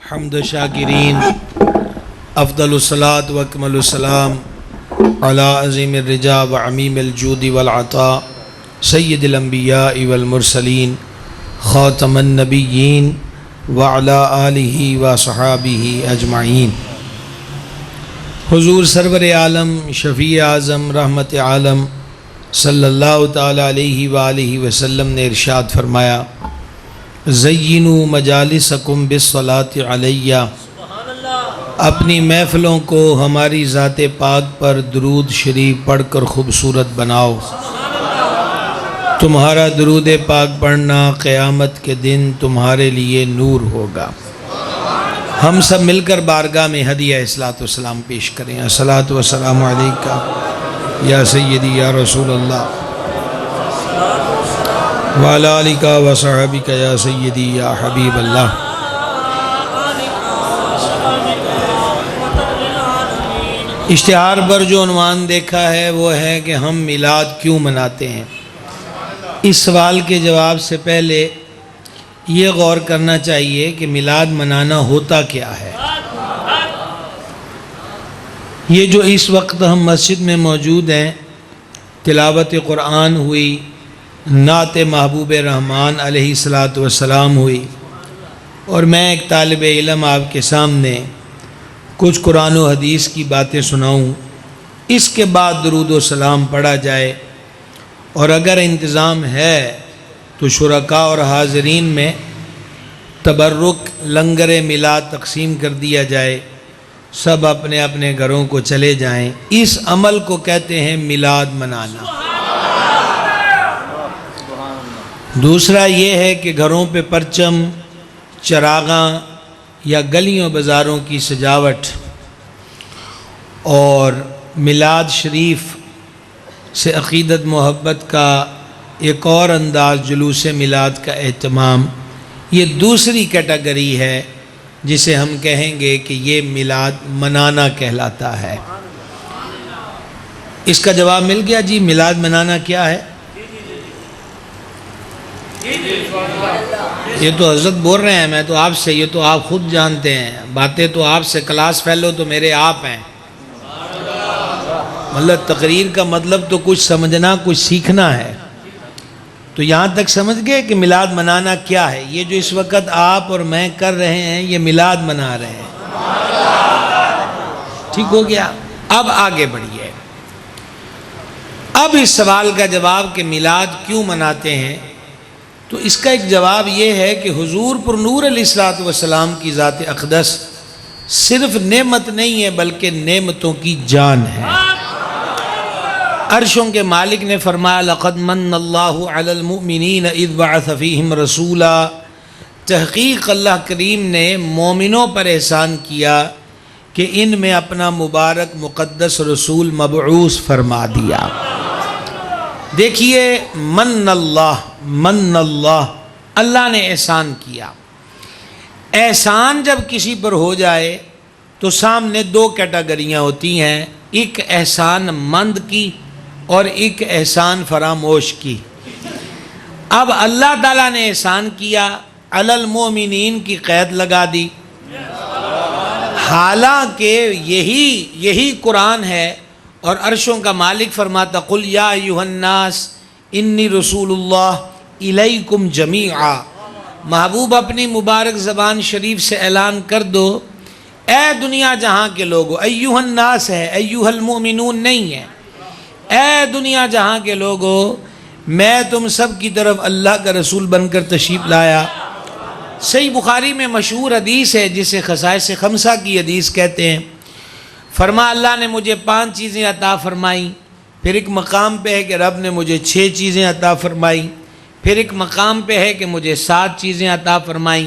حمد شاکرین افضل الصلاۃ و اکمل السلام علی عظیم الرجا و عمیم الجود والعطاء سید الانبیاء والمرسلین خاتم النبیین وعلی آلہ و صحابہ اجمعین۔ حضور سرور عالم شفیع اعظم رحمت عالم صلی اللہ تعالی علیہ وآلہ وسلم نے ارشاد فرمایا، زینوا مجالسکم بالصلاۃ علیہ، اپنی محفلوں کو ہماری ذات پاک پر درود شریف پڑھ کر خوبصورت بناؤ۔ تمہارا درود پاک پڑھنا قیامت کے دن تمہارے لیے نور ہوگا۔ ہم سب مل کر بارگاہ میں ہدیہ اصلاۃ والسلام پیش کریں۔ الصلاۃ والسلام علیکہ یا سیدی یا رسول اللہ وعلی آلک و صحابک یا سیدی یا حبیب اللہ۔ اشتہار پر جو عنوان دیکھا ہے وہ ہے کہ ہم میلاد کیوں مناتے ہیں۔ اس سوال کے جواب سے پہلے یہ غور کرنا چاہیے کہ میلاد منانا ہوتا کیا ہے۔ یہ جو اس وقت ہم مسجد میں موجود ہیں، تلاوت قرآن ہوئی، نعت محبوب رحمان علیہ السلام ہوئی، اور میں ایک طالب علم آپ کے سامنے کچھ قرآن و حدیث کی باتیں سناؤں، اس کے بعد درود و سلام پڑھا جائے، اور اگر انتظام ہے تو شرکاء اور حاضرین میں تبرک لنگر میلاد تقسیم کر دیا جائے، سب اپنے اپنے گھروں کو چلے جائیں۔ اس عمل کو کہتے ہیں میلاد منانا۔ دوسرا یہ ہے کہ گھروں پہ پرچم، چراغاں یا گلیوں بازاروں کی سجاوٹ، اور میلاد شریف سے عقیدت محبت کا ایک اور انداز جلوس میلاد کا اہتمام، یہ دوسری کیٹیگری ہے جسے ہم کہیں گے کہ یہ میلاد منانا کہلاتا ہے۔ اس کا جواب مل گیا جی، میلاد منانا کیا ہے؟ یہ تو حضرت بول رہے ہیں، میں تو آپ سے، یہ تو آپ خود جانتے ہیں، باتیں تو آپ سے، کلاس فیلو تو میرے آپ ہیں۔ مطلب تقریر کا مطلب تو کچھ سمجھنا، کچھ سیکھنا ہے۔ تو یہاں تک سمجھ گئے کہ میلاد منانا کیا ہے۔ یہ جو اس وقت آپ اور میں کر رہے ہیں یہ میلاد منا رہے ہیں۔ ٹھیک ہو گیا؟ اب آگے بڑھیے۔ اب اس سوال کا جواب کہ میلاد کیوں مناتے ہیں، تو اس کا ایک جواب یہ ہے کہ حضور پر نور علیہ السلام کی ذات اقدس صرف نعمت نہیں ہے بلکہ نعمتوں کی جان ہے۔ عرشوں کے مالک نے فرمایا، لقد من اللہ علی المؤمنین اذ بعث فیہم رسولا، تحقیق اللہ کریم نے مومنوں پر احسان کیا کہ ان میں اپنا مبارک مقدس رسول مبعوث فرما دیا۔ دیکھیے، من اللہ، اللہ نے احسان کیا۔ احسان جب کسی پر ہو جائے تو سامنے دو کیٹیگریاں ہوتی ہیں، ایک احسان مند کی اور ایک احسان فراموش کی۔ اب اللہ تعالیٰ نے احسان کیا، علی المؤمنین کی قید لگا دی، حالانکہ یہی قرآن ہے، اور عرشوں کا مالک فرماتا، قل یا ایھا الناس انی رسول اللہ الیکم جمیعا، محبوب اپنی مبارک زبان شریف سے اعلان کر دو، اے دنیا جہاں کے لوگو، ایھا الناس ہے، ایھا المؤمنون نہیں ہے، اے دنیا جہاں کے لوگو، میں تم سب کی طرف اللہ کا رسول بن کر تشریف لایا۔ صحیح بخاری میں مشہور حدیث ہے جسے خصائص خمسہ کی حدیث کہتے ہیں۔ فرما اللہ نے مجھے 5 چیزیں عطا فرمائیں، پھر ایک مقام پہ ہے کہ رب نے مجھے 6 چیزیں عطا فرمائیں، پھر ایک مقام پہ ہے کہ مجھے 7 چیزیں عطا فرمائیں۔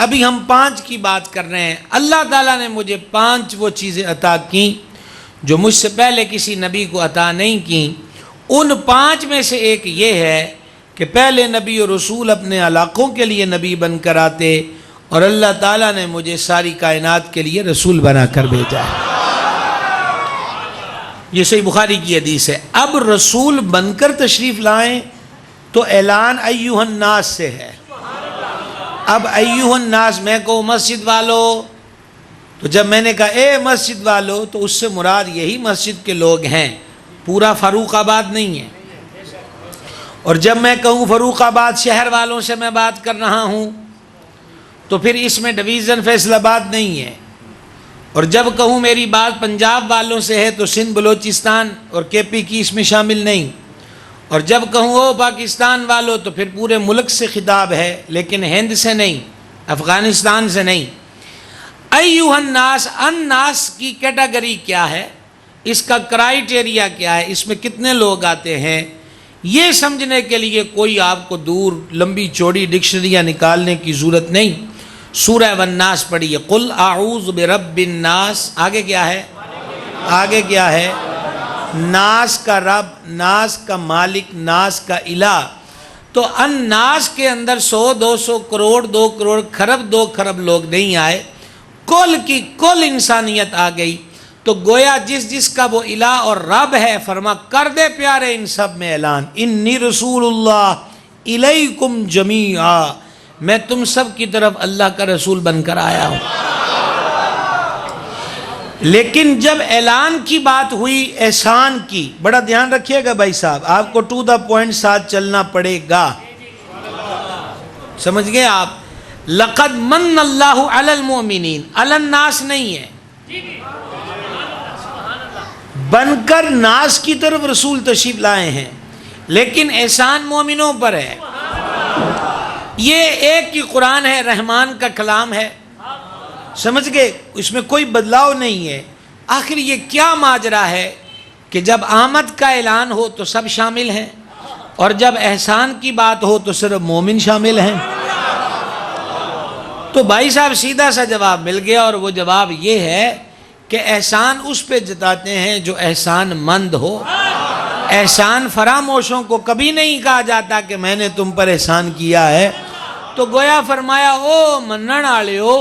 ابھی ہم 5 کی بات کر رہے ہیں۔ اللہ تعالیٰ نے مجھے 5 وہ چیزیں عطا کیں جو مجھ سے پہلے کسی نبی کو عطا نہیں کیں۔ ان 5 میں سے ایک یہ ہے کہ پہلے نبی اور رسول اپنے علاقوں کے لیے نبی بن کر آتے، اور اللہ تعالیٰ نے مجھے ساری کائنات کے لیے رسول بنا کر بھیجا ہے۔ یہ صحیح بخاری کی حدیث ہے۔ اب رسول بن کر تشریف لائیں تو اعلان ایھا الناس سے ہے۔ اب ایھا الناس میں کہوں مسجد والو، تو جب میں نے کہا اے مسجد والو تو اس سے مراد یہی مسجد کے لوگ ہیں، پورا فاروق آباد نہیں ہے۔ اور جب میں کہوں فاروق آباد شہر والوں سے میں بات کر رہا ہوں تو پھر اس میں ڈویژن فیصل آباد نہیں ہے۔ اور جب کہوں میری بات پنجاب والوں سے ہے تو سندھ بلوچستان اور کے پی کی اس میں شامل نہیں۔ اور جب کہوں وہ پاکستان والوں تو پھر پورے ملک سے خطاب ہے، لیکن ہند سے نہیں، افغانستان سے نہیں۔ ایھا الناس، الناس کی کیٹیگری کیا ہے، اس کا کرائیٹیریا کیا ہے، اس میں کتنے لوگ آتے ہیں، یہ سمجھنے کے لیے کوئی آپ کو دور لمبی چوڑی ڈکشنریاں نکالنے کی ضرورت نہیں۔ سورہ والناس پڑھیے، قل اعوذ برب الناس، آگے کیا ہے، آگے کیا ہے، ناس کا رب، ناس کا مالک، ناس کا الہ۔ تو الناس کے اندر 100 200 کروڑ 2 کروڑ خرب 2 خرب لوگ نہیں آئے، کل کی کل انسانیت آ گئی۔ تو گویا جس جس کا وہ الہ اور رب ہے، فرما کر دے پیارے ان سب میں اعلان، انی رسول اللہ الیکم جمیعا، میں تم سب کی طرف اللہ کا رسول بن کر آیا ہوں۔ لیکن جب اعلان کی بات ہوئی احسان کی، بڑا دھیان رکھیے گا بھائی صاحب، آپ کو ٹو دا پوائنٹ ساتھ چلنا پڑے گا، سمجھ گئے آپ؟ لقد من اللہ علی المؤمنین، علی الناس نہیں ہے، بن کر ناس کی طرف رسول تشریف لائے ہیں، لیکن احسان مومنوں پر ہے۔ یہ ایک کی قرآن ہے، رحمان کا کلام ہے، سمجھ گئے؟ اس میں کوئی بدلاؤ نہیں ہے۔ آخر یہ کیا ماجرا ہے کہ جب آمد کا اعلان ہو تو سب شامل ہیں، اور جب احسان کی بات ہو تو صرف مومن شامل ہیں؟ تو بھائی صاحب سیدھا سا جواب مل گیا، اور وہ جواب یہ ہے کہ احسان اس پہ جتاتے ہیں جو احسان مند ہو۔ احسان فراموشوں کو کبھی نہیں کہا جاتا کہ میں نے تم پر احسان کیا ہے۔ تو گویا فرمایا او منن والےو،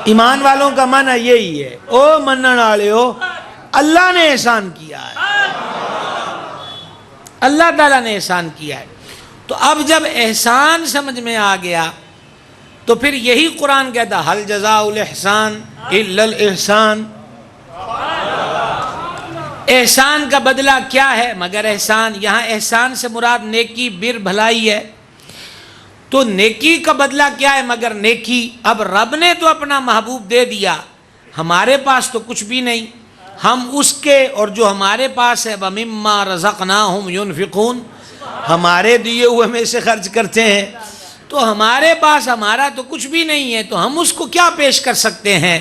ایمان والوں کا معنی یہی ہے، او منن والےو، اللہ نے احسان کیا ہے، اللہ تعالیٰ نے احسان کیا ہے۔ تو اب جب احسان سمجھ میں آ گیا تو پھر یہی قرآن کہتا حل جزاء الاحسان الا الاحسان، احسان کا بدلہ کیا ہے مگر احسان۔ یہاں احسان سے مراد نیکی بر بھلائی ہے، تو نیکی کا بدلہ کیا ہے مگر نیکی۔ اب رب نے تو اپنا محبوب دے دیا، ہمارے پاس تو کچھ بھی نہیں، ہم اس کے اور جو ہمارے پاس ہے وَمِمَّا رَزَقْنَاهُمْ يُنْفِقُونَ، ہمارے دیے ہوئے میں سے خرچ کرتے ہیں۔ تو ہمارے پاس ہمارا تو کچھ بھی نہیں ہے، تو ہم اس کو کیا پیش کر سکتے ہیں؟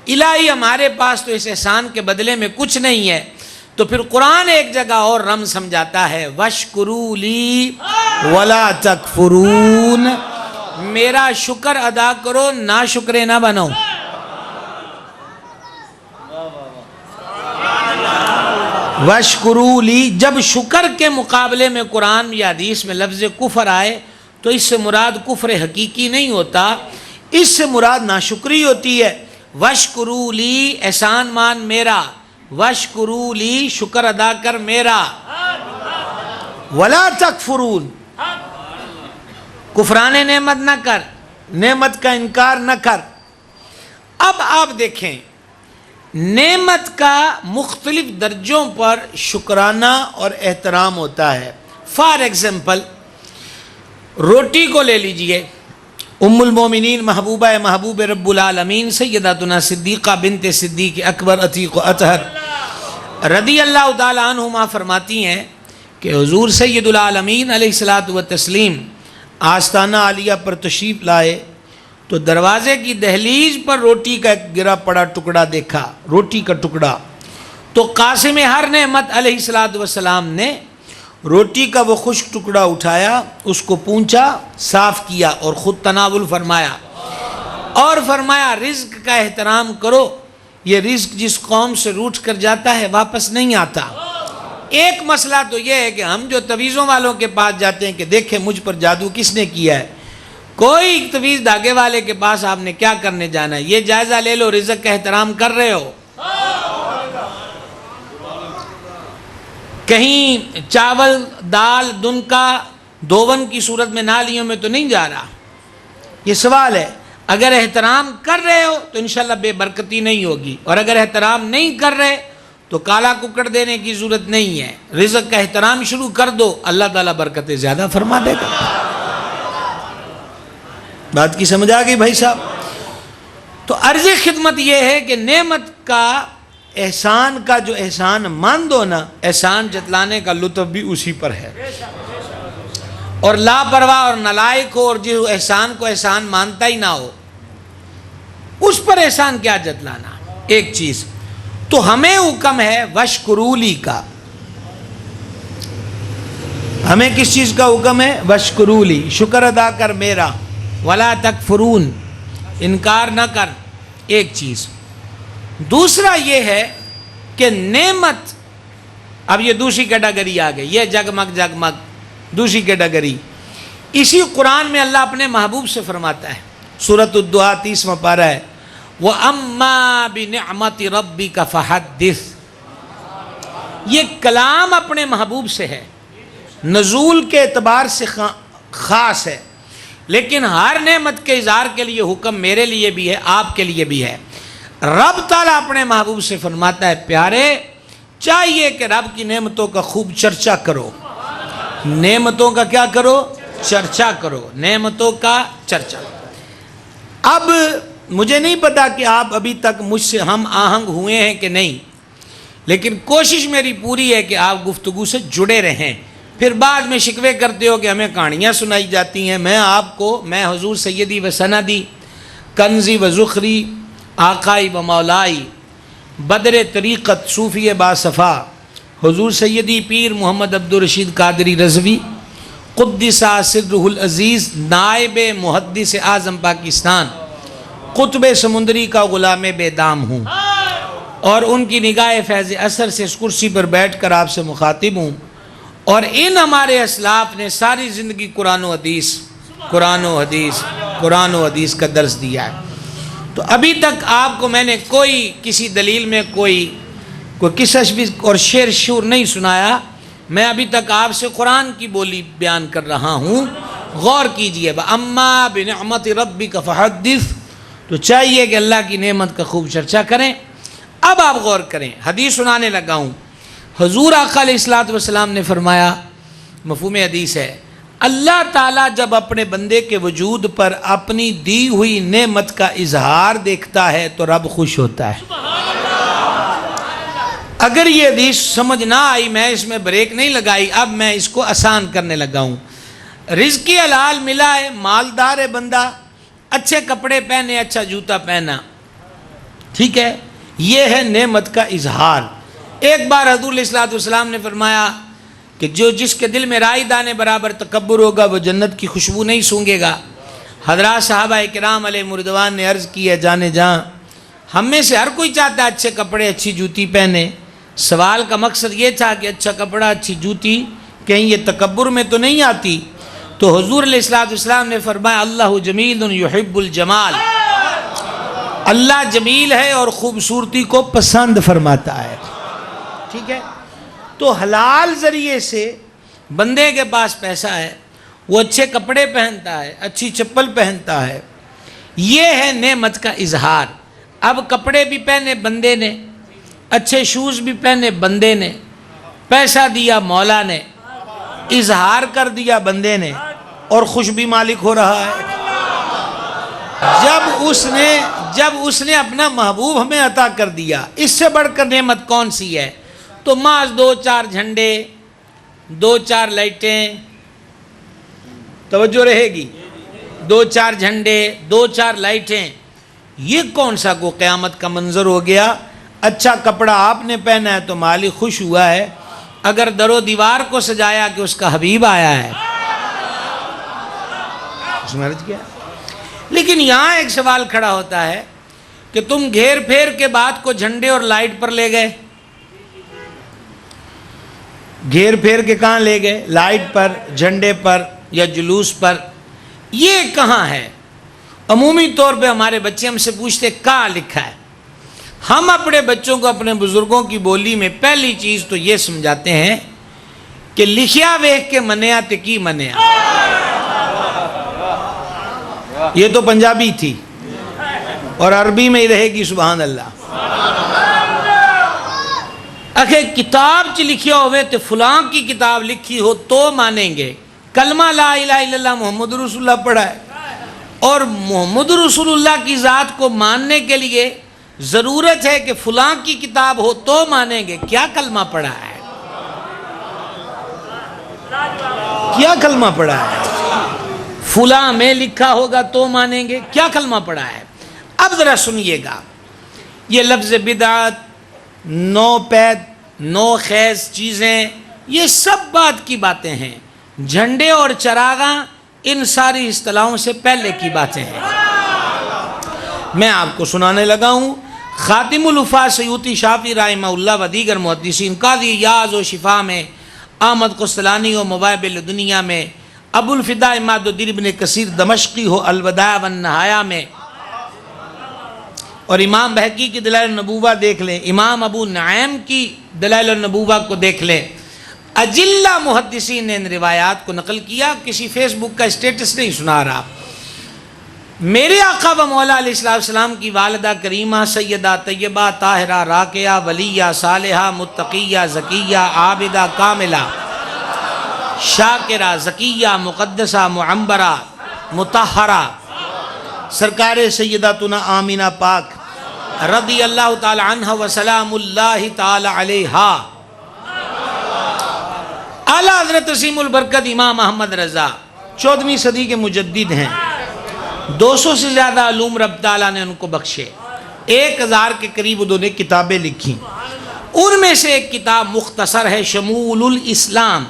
الہی ہمارے پاس تو اس احسان کے بدلے میں کچھ نہیں ہے۔ تو پھر قرآن ایک جگہ اور رم سمجھاتا ہے وَاشْكُرُوا لِي وَلَا تَكْفُرُونَ، میرا شکر ادا کرو، ناشکرے نہ بنو۔ وَاشْكُرُوا لِي، جب شکر کے مقابلے میں قرآن یا حدیث میں لفظ کفر آئے تو اس سے مراد کفر حقیقی نہیں ہوتا، اس سے مراد ناشکری ہوتی ہے۔ وَاشْكُرُوا لِي، احسان مان میرا، وَاشْكُرُوا لِي، شکر ادا کر میرا، وَلَا تَكْفُرُونَ، کفران نعمت نہ کر، نعمت کا انکار نہ کر۔ اب آپ دیکھیں نعمت کا مختلف درجوں پر شکرانہ اور احترام ہوتا ہے۔ فار ایگزامپل روٹی کو لے لیجئے، ام المومنین محبوبہ محبوب رب العالمین سیداتنا صدیقہ بنت صدیق اکبر عتیق و اطہر رضی اللہ تعالی عنہما فرماتی ہیں کہ حضور سید العالمین علیہ الصلوۃ والتسلیم آستانہ عالیہ پر تشریف لائے تو دروازے کی دہلیز پر روٹی کا ایک گرا پڑا ٹکڑا دیکھا، روٹی کا ٹکڑا۔ تو قاسم ہر نعمت علیہ الصلوۃ والسلام نے روٹی کا وہ خشک ٹکڑا اٹھایا، اس کو پونچھا، صاف کیا اور خود تناول فرمایا، اور فرمایا رزق کا احترام کرو، یہ رزق جس قوم سے روٹھ کر جاتا ہے واپس نہیں آتا۔ ایک مسئلہ تو یہ ہے کہ ہم جو تویزوں والوں کے پاس جاتے ہیں کہ دیکھیں مجھ پر جادو کس نے کیا ہے، کوئی تویز دھاگے والے کے پاس آپ نے کیا کرنے جانا ہے، یہ جائزہ لے لو رزق کا احترام کر رہے ہو۔ کہیں چاول دال دن کا دوون کی صورت میں نالیوں میں تو نہیں جا رہا. یہ سوال ہے. اگر احترام کر رہے ہو تو انشاءاللہ بے برکتی نہیں ہوگی، اور اگر احترام نہیں کر رہے تو کالا ککڑ دینے کی ضرورت نہیں ہے. رزق کا احترام شروع کر دو، اللہ تعالیٰ برکتیں زیادہ فرما دے گا. بات کی سمجھ آ گئی بھائی صاحب؟ تو عرض خدمت یہ ہے کہ نعمت کا، احسان کا جو احسان مان دو نا، احسان جتلانے کا لطف بھی اسی پر ہے. اور لاپرواہ اور نالائق ہو اور جو احسان کو احسان مانتا ہی نہ ہو، اس پر احسان کیا جتلانا. ایک چیز تو ہمیں حکم ہے وشکرولی کا. ہمیں کس چیز کا حکم ہے؟ وشکرولی، شکر ادا کر میرا. ولا تکفرون، انکار نہ کر. ایک چیز. دوسرا یہ ہے کہ نعمت، اب یہ دوسری کیٹیگری آ گئی، یہ جگمگ جگمگ دوسری کیٹیگری. اسی قرآن میں اللہ اپنے محبوب سے فرماتا ہے، سورۃ الضحیٰ 30واں پارہ ہے، وَأَمَّا بِنِعْمَةِ رَبِّكَ فَحَدِّثْ. یہ کلام اپنے محبوب سے ہے، نزول کے اعتبار سے خاص ہے، لیکن ہر نعمت کے اظہار کے لیے حکم میرے لیے بھی ہے، آپ کے لیے بھی ہے. رب تعالیٰ اپنے محبوب سے فرماتا ہے، پیارے چاہیے کہ رب کی نعمتوں کا خوب چرچا کرو. نعمتوں کا کیا کرو؟ چرچا کرو. نعمتوں کا چرچا. اب مجھے نہیں پتا کہ آپ ابھی تک مجھ سے ہم آہنگ ہوئے ہیں کہ نہیں، لیکن کوشش میری پوری ہے کہ آپ گفتگو سے جڑے رہیں. پھر بعد میں شکوے کرتے ہو کہ ہمیں کہانیاں سنائی جاتی ہیں. میں حضور سیدی و سندی کنزی و ذخری آقائی و مولائی بدر طریقت صوفی باصفا حضور سیدی پیر محمد عبدالرشید قادری رضوی قدس سرہ العزیز نائب محدث اعظم پاکستان قطب سمندری کا غلام بے دام ہوں، اور ان کی نگاہ فیض اثر سے اس کرسی پر بیٹھ کر آپ سے مخاطب ہوں. اور ان ہمارے اسلاف نے ساری زندگی قرآن و حدیث قرآن و حدیث قرآن و حدیث کا درس دیا ہے. تو ابھی تک آپ کو میں نے کوئی کسی دلیل میں کوئی قصص بھی اور شعر شور نہیں سنایا. میں ابھی تک آپ سے قرآن کی بولی بیان کر رہا ہوں. غور کیجئے. وَأَمَّا بِنِعْمَةِ رَبِّكَ فَحَدِّثْ. تو چاہیے کہ اللہ کی نعمت کا خوب چرچا کریں. اب آپ غور کریں، حدیث سنانے لگا ہوں. حضور آقا علیہ الصلوۃ والسلام نے فرمایا، مفہوم حدیث ہے، اللہ تعالیٰ جب اپنے بندے کے وجود پر اپنی دی ہوئی نعمت کا اظہار دیکھتا ہے تو رب خوش ہوتا ہے. اگر یہ حدیث سمجھ نہ آئی، میں اس میں بریک نہیں لگائی، اب میں اس کو آسان کرنے لگا ہوں. رزق حلال ملا ہے، مالدار ہے بندہ، اچھے کپڑے پہنے، اچھا جوتا پہنا، ٹھیک ہے، یہ ہے نعمت کا اظہار. ایک بار حضور علیہ الصلوۃ والسلام نے فرمایا کہ جس کے دل میں رائی دانے برابر تکبر ہوگا وہ جنت کی خوشبو نہیں سونگے گا. حضرات صحابہ کرام علیہ مردوان نے عرض کی ہے، جانے جہاں ہم میں سے ہر کوئی چاہتا ہے اچھے کپڑے اچھی جوتی پہنے. سوال کا مقصد یہ تھا کہ اچھا کپڑا اچھی جوتی کہیں یہ تکبر میں تو نہیں آتی؟ تو حضور علیہ الصلوۃ والسلام نے فرمایا، اللہ جمیل یحب الجمال. اللہ جمیل ہے اور خوبصورتی کو پسند فرماتا ہے. ٹھیک ہے، تو حلال ذریعے سے بندے کے پاس پیسہ ہے، وہ اچھے کپڑے پہنتا ہے، اچھی چپل پہنتا ہے، یہ ہے نعمت کا اظہار. اب کپڑے بھی پہنے بندے نے، اچھے شوز بھی پہنے بندے نے، پیسہ دیا مولا نے، اظہار کر دیا بندے نے، اور خوش بھی مالک ہو رہا ہے. جب اس نے اپنا محبوب ہمیں عطا کر دیا، اس سے بڑھ کر نعمت کون سی ہے؟ تو محض 2-4 جھنڈے، 2-4 لائٹیں، توجہ رہے گی، 2-4 جھنڈے، 2-4 لائٹیں، یہ کون سا کو قیامت کا منظر ہو گیا؟ اچھا کپڑا آپ نے پہنا ہے تو مالک خوش ہوا ہے، اگر در و دیوار کو سجایا کہ اس کا حبیب آیا ہے. سمجھ گیا؟ لیکن یہاں ایک سوال کھڑا ہوتا ہے کہ تم گھیر پھیر کے بات کو جھنڈے اور لائٹ پر لے گئے. گھیر پھیر کے کہاں لے گئے؟ لائٹ پر، جھنڈے پر یا جلوس پر. یہ کہاں ہے؟ عمومی طور پہ ہمارے بچے ہم سے پوچھتے کہاں لکھا ہے. ہم اپنے بچوں کو اپنے بزرگوں کی بولی میں پہلی چیز تو یہ سمجھاتے ہیں کہ لکھیا ویکھ کے منیا تے کی منیا. یہ تو پنجابی تھی اور عربی میں ہی رہے گی. سبحان اللہ. اکھے کتاب چ لکھیا ہوئے تے فلاں کی کتاب لکھی ہو تو مانیں گے. کلمہ لا الہ الا اللہ محمد رسول اللہ پڑھا ہے، اور محمد رسول اللہ کی ذات کو ماننے کے لیے ضرورت ہے کہ فلاں کی کتاب ہو تو مانیں گے. کیا کلمہ پڑھا ہے؟ کیا کلمہ پڑھا ہے؟ فلاں میں لکھا ہوگا تو مانیں گے. کیا کلمہ پڑھا ہے؟ اب ذرا سنیے گا. یہ لفظ بدعت، نو پید، نو خیز چیزیں، یہ سب بات کی باتیں ہیں. جھنڈے اور چراغاں ان ساری اصطلاحوں سے پہلے کی باتیں ہیں. میں آپ کو سنانے لگا ہوں. خاتم الحفاظ سیوطی شافعی رحمہ اللہ و دیگر محدثین، قاضی یاز و شفا میں، احمد قسطلانی و مواہب الدنیا میں، ابو الفدا عماد الدین ابن کثیر دمشقی ہو الوداع والنہایہ میں، اور امام بہقی کی دلائل النبوہ دیکھ لیں، امام ابو نعیم کی دلائل النبوہ کو دیکھ لیں. اجلہ محدثین نے ان روایات کو نقل کیا. کسی فیس بک کا اسٹیٹس نہیں سنا رہا. میرے آقا و مولا علیہ السلام کی والدہ کریمہ سیدہ طیبہ طاہرہ راکعہ ولیہ صالحہ متقیہ زکیہ عابدہ کاملہ شاکرہ زکیہ مقدسہ معمبرہ مطہرہ سرکار سیداتنا آمینہ پاک رضی اللہ تعالی عنہ و سلام اللہ تعالی علیہا، اعلیٰ حضرت عظیم البرکت امام احمد رضا 14ویں صدی کے مجدد ہیں. 200 سے زیادہ علوم رب تعالیٰ نے ان کو بخشے. 1000 کے قریب انہوں نے کتابیں لکھی. ان میں سے ایک کتاب مختصر ہے شمول الاسلام.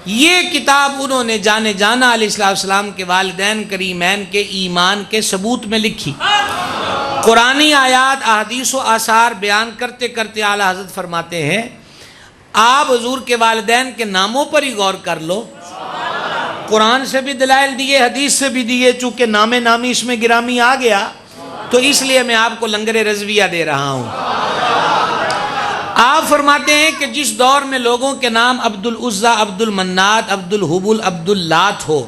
یہ کتاب انہوں نے جانے جانا علیہ السلام کے والدین کریمین کے ایمان کے ثبوت میں لکھی. قرآنی آیات، احادیث و آثار بیان کرتے کرتے اعلیٰ حضرت فرماتے ہیں آپ حضور کے والدین کے ناموں پر ہی غور کر لو. قرآن سے بھی دلائل دیے، حدیث سے بھی دیے. چونکہ نام نامی اس میں گرامی آ گیا تو اس لیے میں آپ کو لنگر رضویہ دے رہا ہوں. آپ فرماتے ہیں کہ جس دور میں لوگوں کے نام عبد العزیٰ، عبد المنات، عبد الحبل، عبد اللات ہو،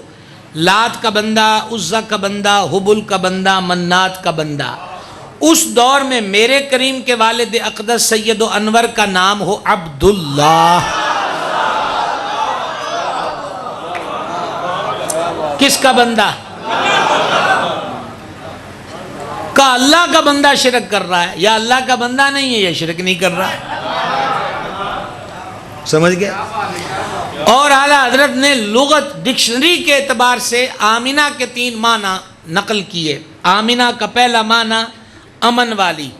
لات کا بندہ، عزیٰ کا بندہ، حبل کا بندہ، منات کا بندہ، اس دور میں میرے کریم کے والد اقدس سید و انور کا نام ہو عبداللہ. کس کا بندہ؟ کا اللہ کا بندہ شرک کر رہا ہے، یا اللہ کا بندہ نہیں ہے یہ شرک نہیں کر رہا ہے. سمجھ گئے؟ اور اعلیٰ حضرت نے لغت ڈکشنری کے اعتبار سے آمینہ کے 3 معنی نقل کیے. آمینہ کا پہلا معنی امن والی.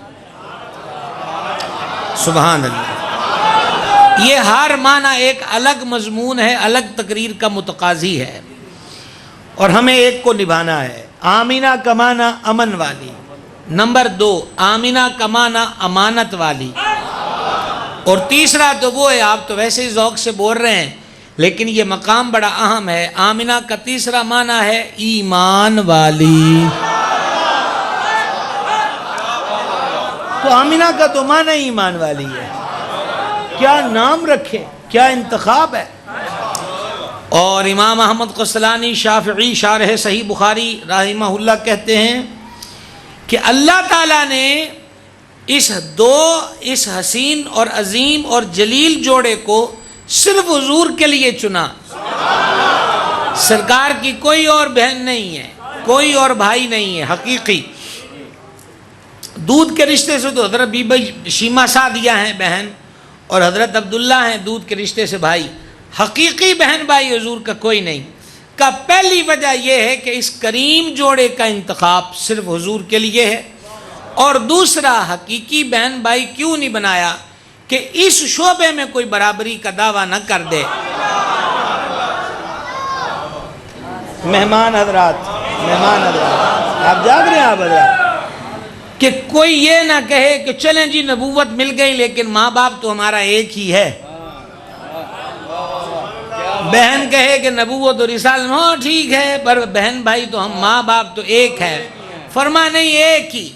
سبحان اللہ. یہ ہر معنی ایک الگ مضمون ہے، الگ تقریر کا متقاضی ہے، اور ہمیں ایک کو نبھانا ہے. آمینہ کا معنی امن والی. نمبر 2 آمینہ کا معنی امانت والی. اور تیسرا تو وہ ہے، آپ تو ویسے ہی ذوق سے بول رہے ہیں لیکن یہ مقام بڑا اہم ہے. آمینہ کا تیسرا معنی ہے ایمان والی. تو آمینہ کا تو معنی ایمان والی ہے. کیا نام رکھے، کیا انتخاب ہے. اور امام احمد قسطلانی شافعی شارح صحیح بخاری رحمہ اللہ کہتے ہیں کہ اللہ تعالیٰ نے اس حسین اور عظیم اور جلیل جوڑے کو صرف حضور کے لیے چنا. سرکار کی کوئی اور بہن نہیں ہے، کوئی اور بھائی نہیں ہے حقیقی. دودھ کے رشتے سے تو حضرت بی بی شیمہ سعدیہ ہیں بہن، اور حضرت عبداللہ ہیں دودھ کے رشتے سے بھائی. حقیقی بہن بھائی حضور کا کوئی نہیں. کا پہلی وجہ یہ ہے کہ اس کریم جوڑے کا انتخاب صرف حضور کے لیے ہے. اور دوسرا، حقیقی بہن بھائی کیوں نہیں بنایا کہ اس شعبے میں کوئی برابری کا دعویٰ نہ کر دے. مہمان حضرات آپ جاگ رہے ہیں آپ حضرات، کہ کوئی یہ نہ کہے کہ چلیں جی نبوت مل گئی لیکن ماں باپ تو ہمارا ایک ہی ہے. بہن کہے کہ نبوت اور رسالت ہاں ٹھیک ہے پر بہن بھائی تو ہم ماں باپ تو ایک ہے. فرما نہیں، ایک ہی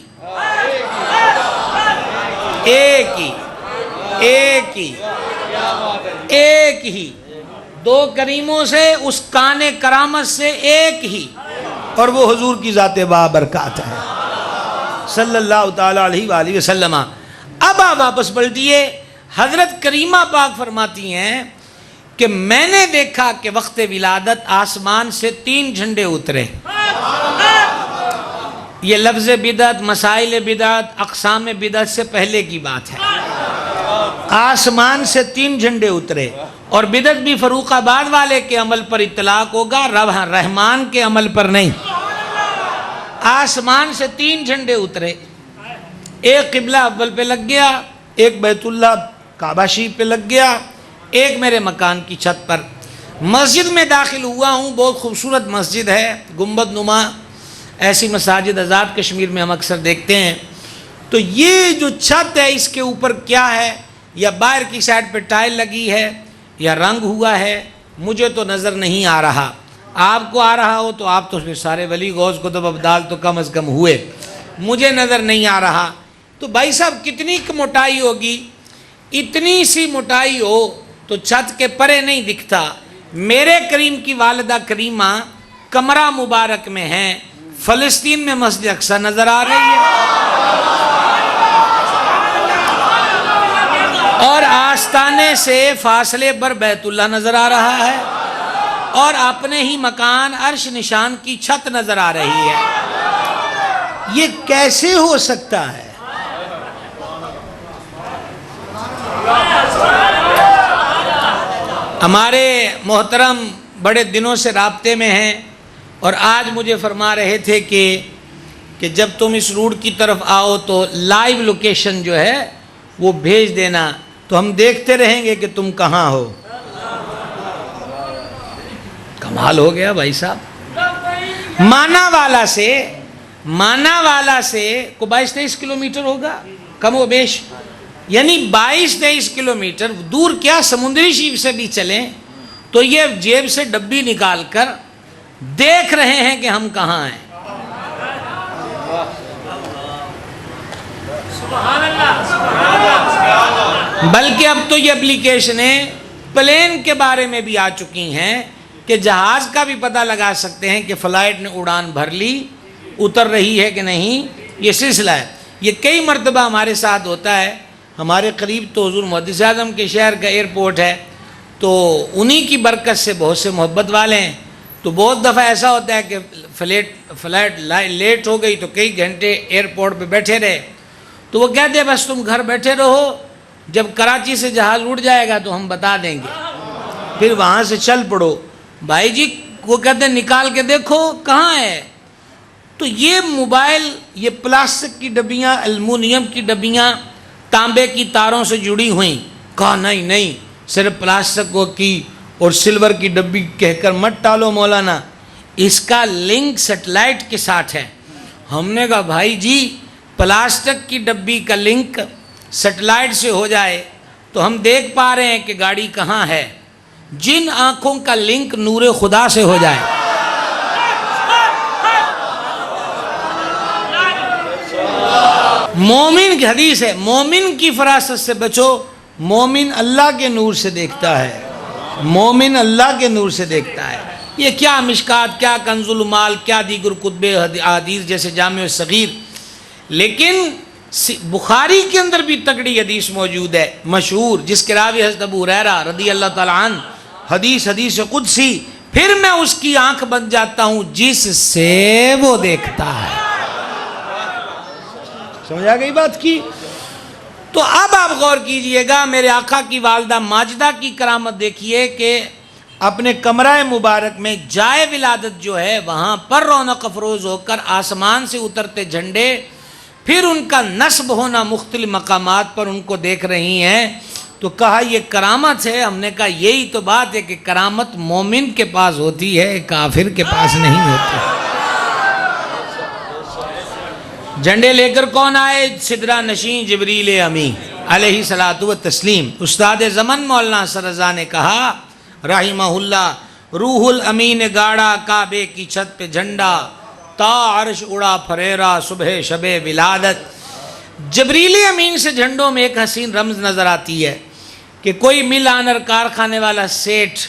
ایک ہی ایک ہی ایک ہی دو کریموں سے، اس کان کرامت سے ایک ہی، اور وہ حضور کی ذات بابرکات ہے صلی اللہ تعالیٰ علیہ وآلہ وسلم۔ اب آپ واپس پلٹیے، حضرت کریمہ پاک فرماتی ہیں کہ میں نے دیکھا کہ وقت ولادت آسمان سے 3 جھنڈے اترے۔ یہ لفظ بدعت، مسائل بدعت، اقسام بدعت سے پہلے کی بات ہے۔ آسمان سے 3 جھنڈے اترے، اور بدعت بھی فروخ آباد والے کے عمل پر اطلاق ہوگا، رحمان کے عمل پر نہیں۔ آسمان سے 3 جھنڈے اترے، ایک قبلہ اول پہ لگ گیا، ایک بیت اللہ کعبہ شریف پہ لگ گیا، ایک میرے مکان کی چھت پر۔ مسجد میں داخل ہوا ہوں، بہت خوبصورت مسجد ہے، گنبد نما، ایسی مساجد آزاد کشمیر میں ہم اکثر دیکھتے ہیں۔ تو یہ جو چھت ہے اس کے اوپر کیا ہے، یا باہر کی سائڈ پہ ٹائل لگی ہے یا رنگ ہوا ہے، مجھے تو نظر نہیں آ رہا۔ آپ کو آ رہا ہو تو آپ تو سارے ولی غوث قطب ابدال تو کم از کم ہوئے، مجھے نظر نہیں آ رہا۔ تو بھائی صاحب کتنی موٹائی ہوگی؟ اتنی سی موٹائی ہو تو چھت کے پرے نہیں دکھتا۔ میرے کریم کی والدہ کریمہ کمرہ مبارک میں ہیں، فلسطین میں مسجد اقصی نظر آ رہی ہے، اور آستانے سے فاصلے پر بیت اللہ نظر آ رہا ہے، اور اپنے ہی مکان عرش نشان کی چھت نظر آ رہی ہے۔ یہ کیسے ہو سکتا ہے؟ ہمارے محترم بڑے دنوں سے رابطے میں ہیں، اور آج مجھے فرما رہے تھے کہ جب تم اس روڈ کی طرف آؤ تو لائیو لوکیشن جو ہے وہ بھیج دینا، تو ہم دیکھتے رہیں گے کہ تم کہاں ہو۔ کمال ہو گیا بھائی صاحب۔ مانا والا سے کو 22-23 کلومیٹر ہوگا کم و بیش، یعنی 22-23 کلومیٹر دور، کیا سمندری شیپ سے بھی چلیں تو یہ جیب سے ڈبی نکال کر دیکھ رہے ہیں کہ ہم کہاں ہیں۔ بلکہ اب تو یہ اپلیکیشنیں پلین کے بارے میں بھی آ چکی ہیں کہ جہاز کا بھی پتہ لگا سکتے ہیں کہ فلائٹ نے اڑان بھر لی، اتر رہی ہے کہ نہیں۔ یہ سلسلہ ہے، یہ کئی مرتبہ ہمارے ساتھ ہوتا ہے۔ ہمارے قریب تو حضور محدث اعظم کے شہر کا ایئرپورٹ ہے، تو انہی کی برکت سے بہت سے محبت والے ہیں، تو بہت دفعہ ایسا ہوتا ہے کہ فلائٹ لیٹ ہو گئی تو کئی گھنٹے ایئرپورٹ پہ بیٹھے رہے، تو وہ کہتے ہیں بس تم گھر بیٹھے رہو، جب کراچی سے جہاز اڑ جائے گا تو ہم بتا دیں گے، پھر وہاں سے چل پڑو۔ بھائی جی وہ کہتے ہیں نکال کے دیکھو کہاں ہے۔ تو یہ موبائل، یہ پلاسٹک کی ڈبیاں، المونیم کی ڈبیاں تانبے کی تاروں سے جڑی ہوئیں، کہا نہیں صرف پلاسٹک کی اور سلور کی ڈبی کہہ کر مت ٹالو مولانا، اس کا لنک سیٹلائٹ کے ساتھ ہے۔ ہم نے کہا بھائی جی پلاسٹک کی ڈبی کا لنک سیٹلائٹ سے ہو جائے تو ہم دیکھ پا رہے ہیں کہ گاڑی کہاں ہے، جن آنکھوں کا لنک نور خدا سے ہو جائے، مومن کی حدیث ہے، مومن کی فراست سے بچو، مومن اللہ کے نور سے دیکھتا ہے، مومن اللہ کے نور سے دیکھتا ہے۔ یہ کیا مشکات، کیا کنز المال، کیا دیگر کتب حدیث جیسے جامع صغیر، لیکن بخاری کے اندر بھی تگڑی حدیث موجود ہے مشہور، جس کے راوی حضرت ابو ہریرہ رضی اللہ تعالیٰ عنہ، حدیث قدسی، پھر میں اس کی آنکھ بن جاتا ہوں جس سے وہ دیکھتا ہے۔ سمجھ آ گئی بات کی؟ تو اب آپ غور کیجئے گا، میرے آقا کی والدہ ماجدہ کی کرامت دیکھیے کہ اپنے کمرہ مبارک میں جائے ولادت جو ہے وہاں پر رونق افروز ہو کر آسمان سے اترتے جھنڈے، پھر ان کا نصب ہونا مختلف مقامات پر ان کو دیکھ رہی ہیں، تو کہا یہ کرامت ہے۔ ہم نے کہا یہی تو بات ہے کہ کرامت مومن کے پاس ہوتی ہے، کافر کے پاس نہیں ہوتی۔ جھنڈے لے کر کون آئے؟ سدرہ نشین جبریل امین علیہ الصلوۃ والتسلیم۔ استاد زمن مولانا اثر رضا نے کہا رحمہ اللہ، روح الامین گاڑا کعبے کی چھت پہ جھنڈا، تا عرش اڑا پھریرا صبح شب ولادت۔ جبریل امین سے جھنڈوں میں ایک حسین رمز نظر آتی ہے کہ کوئی مل آنر کارخانے والا سیٹھ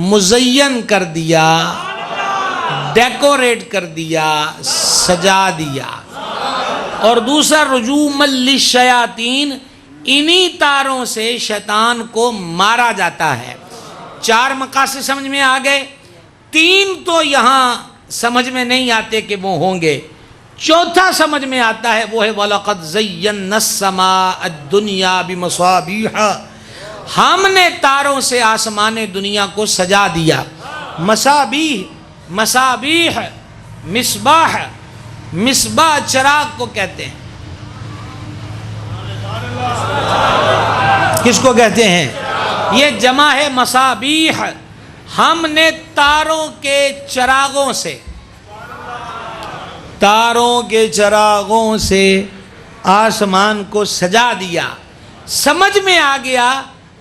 مزین کر دیا، ڈیکوریٹ کر دیا، سجا دیا۔ اور دوسرا رجوما للشیاطین، انہی تاروں سے شیطان کو مارا جاتا ہے۔ 4 مقاصد سمجھ میں آ گئے، 3 تو یہاں سمجھ میں نہیں آتے کہ وہ ہوں گے، چوتھا سمجھ میں آتا ہے، وہ ہے وَلَقَدْ زَيَّنَّا السَّمَاءَ الدُّنْيَا بِمَصَابِيحَ، ہم نے تاروں سے آسمان دنیا کو سجا دیا۔ مصابیح، مصابیح، مصباح، مصباح چراغ کو کہتے ہیں۔ کس کو کہتے ہیں؟ یہ جمع ہے مصابیح۔ ہم نے تاروں کے چراغوں سے، تاروں کے چراغوں سے آسمان کو سجا دیا۔ سمجھ میں آ گیا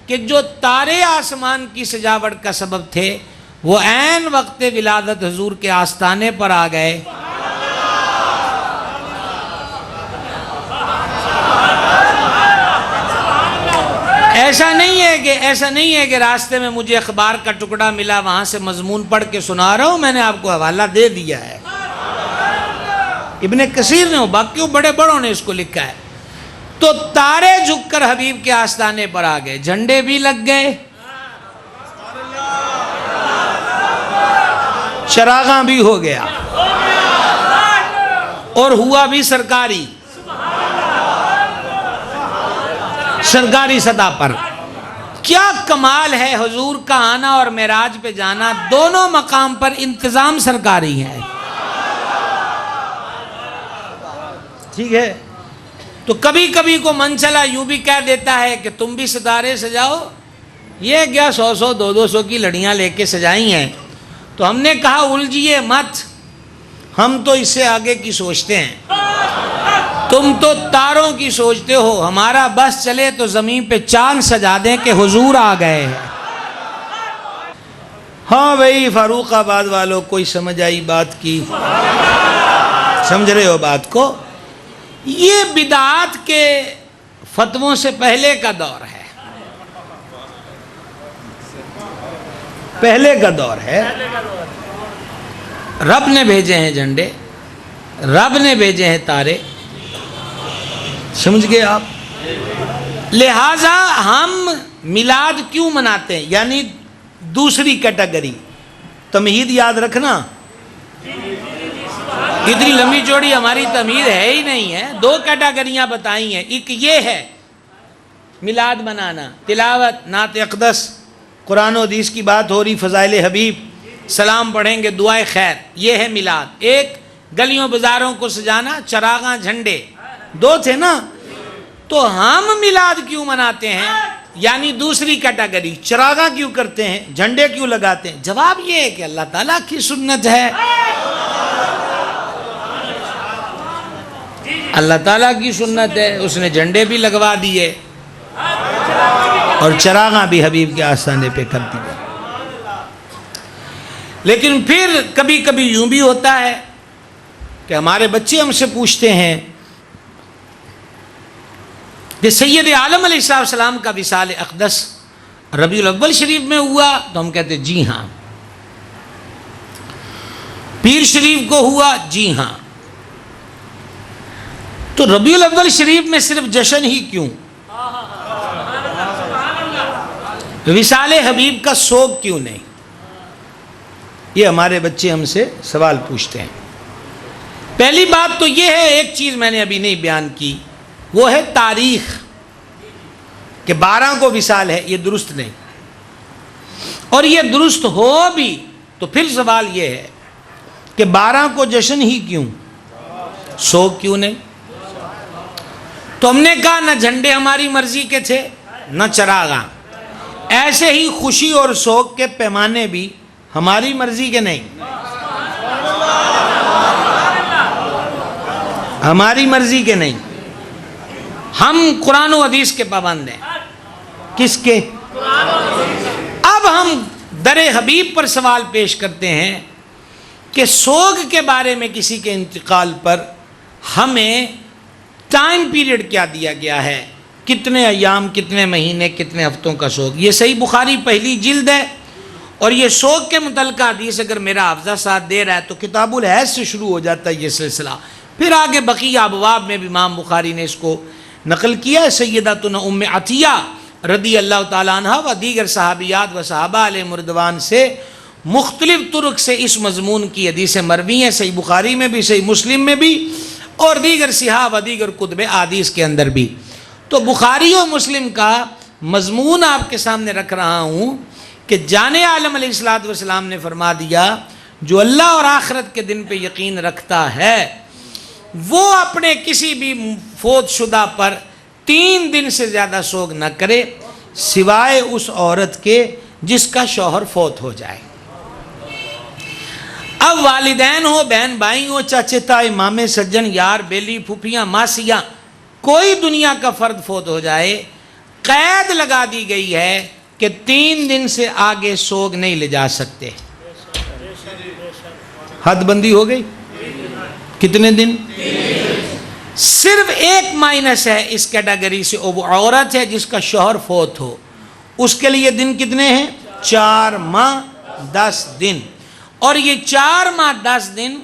کہ جو تارے آسمان کی سجاوٹ کا سبب تھے وہ عین وقت ولادت حضور کے آستانے پر آ گئے۔ ایسا نہیں ہے کہ راستے میں مجھے اخبار کا ٹکڑا ملا، وہاں سے مضمون پڑھ کے سنا رہا ہوں، میں نے آپ کو حوالہ دے دیا ہے۔ ابن کثیر نے، باقیوں بڑے بڑوں نے اس کو لکھا ہے۔ تو تارے جھک کر حبیب کے آستانے پر آ گئے، جھنڈے بھی لگ گئے، چراغاں بھی ہو گیا، اور ہوا بھی سرکاری سطح پر۔ کیا کمال ہے حضور کا آنا اور معراج پہ جانا، دونوں مقام پر انتظام سرکاری ہے۔ ٹھیک ہے، تو کبھی کبھی کو من چلا یوں بھی کہہ دیتا ہے کہ تم بھی ستارے سجاؤ، یہ کیا 100 200 کی لڑیاں لے کے سجائی ہیں۔ تو ہم نے کہا الجھیے مت، ہم تو اس سے آگے کی سوچتے ہیں، تم تو تاروں کی سوچتے ہو، ہمارا بس چلے تو زمین پہ چاند سجا دیں کہ حضور آ گئے ہیں۔ ہاں بھائی فاروق آباد والوں کوئی سمجھ آئی بات کی؟ سمجھ رہے ہو بات کو؟ یہ بدعات کے فتووں سے پہلے کا دور ہے، پہلے کا دور ہے۔ رب نے بھیجے ہیں جھنڈے، رب نے بھیجے ہیں تارے، سمجھ گئے آپ؟ لہٰذا ہم میلاد کیوں مناتے ہیں؟ یعنی دوسری کیٹیگری، تمہید یاد رکھنا، اتنی لمبی چوڑی ہماری تمہید ہے ہی نہیں ہے۔ 2 کیٹیگریاں بتائی ہیں، ایک یہ ہے میلاد منانا، تلاوت، نعت اقدس، قرآن و حدیث کی بات ہو رہی، فضائل حبیب، سلام پڑھیں گے، دعائے خیر، یہ ہے میلاد۔ ایک گلیوں بازاروں کو سجانا، چراغاں، جھنڈے، 2 تھے نا۔ تو ہم میلاد کیوں مناتے ہیں؟ یعنی دوسری کیٹیگری، چراغاں کیوں کرتے ہیں، جھنڈے کیوں لگاتے ہیں؟ جواب یہ ہے کہ اللہ تعالیٰ کی سنت ہے، اللہ تعالیٰ کی سنت ہے، اس نے جھنڈے بھی لگوا دیے اور چراغاں بھی حبیب کے آستانے پہ کر دیے۔ لیکن پھر کبھی کبھی یوں بھی ہوتا ہے کہ ہمارے بچے ہم سے پوچھتے ہیں کہ سید عالم علیہ السلام کا وصال اقدس ربیع الاول شریف میں ہوا، تو ہم کہتے ہیں جی ہاں۔ پیر شریف کو ہوا، جی ہاں۔ تو ربیع الاول شریف میں صرف جشن ہی کیوں؟ وصال حبیب کا سوگ کیوں نہیں؟ یہ ہمارے بچے ہم سے سوال پوچھتے ہیں۔ پہلی بات تو یہ ہے، ایک چیز میں نے ابھی نہیں بیان کی، وہ ہے تاریخ، کہ 12 کو وصال ہے، یہ درست نہیں۔ اور یہ درست ہو بھی تو پھر سوال یہ ہے کہ 12 کو جشن ہی کیوں، سوگ کیوں نہیں؟ تو ہم نے کہا نہ جھنڈے ہماری مرضی کے تھے، نہ چراغاں، ایسے ہی خوشی اور سوگ کے پیمانے بھی ہماری مرضی کے نہیں، ہماری مرضی کے نہیں۔ ہم قرآن و حدیث کے پابند ہیں۔ کس کے؟ اب ہم در حبیب پر سوال پیش کرتے ہیں کہ سوگ کے بارے میں کسی کے انتقال پر ہمیں ٹائم پیریڈ کیا دیا گیا ہے، کتنے ایام، کتنے مہینے، کتنے ہفتوں کا سوگ۔ یہ صحیح بخاری پہلی جلد ہے اور یہ سوگ کے متعلقہ حدیث اگر میرا حافظہ ساتھ دے رہا ہے تو کتاب الحیض سے شروع ہو جاتا ہے یہ سلسلہ، پھر آگے بقیہ ابواب میں بھی امام بخاری نے اس کو نقل کیا ہے۔ سیدتنا ام عطیہ رضی اللہ تعالیٰ عنہ و دیگر صحابیات و صحابہ علیہ رضوان سے مختلف طرق سے اس مضمون کی حدیثیں مروی ہیں، صحیح بخاری میں بھی، صحیح مسلم میں بھی، اور دیگر صحاح و دیگر کتب احادیث کے اندر بھی۔ تو بخاری و مسلم کا مضمون آپ کے سامنے رکھ رہا ہوں کہ جان عالم علیہ السلام نے فرما دیا جو اللہ اور آخرت کے دن پہ یقین رکھتا ہے وہ اپنے کسی بھی فوت شدہ پر 3 دن سے زیادہ سوگ نہ کرے سوائے اس عورت کے جس کا شوہر فوت ہو جائے۔ اب والدین ہو، بہن بھائی ہو، چاچے تائی، مامے سجن، یار بیلی، پھوپھیاں، ماسیاں، کوئی دنیا کا فرد فوت ہو جائے، قید لگا دی گئی ہے کہ 3 دن سے آگے سوگ نہیں لے جا سکتے۔ حد بندی ہو گئی، کتنے دن؟ صرف ایک مائنس ہے اس کیٹیگری سے، وہ عورت ہے جس کا شوہر فوت ہو، اس کے لیے دن کتنے ہیں؟ 4 ماہ 10 دن، اور یہ 4 ماہ 10 دن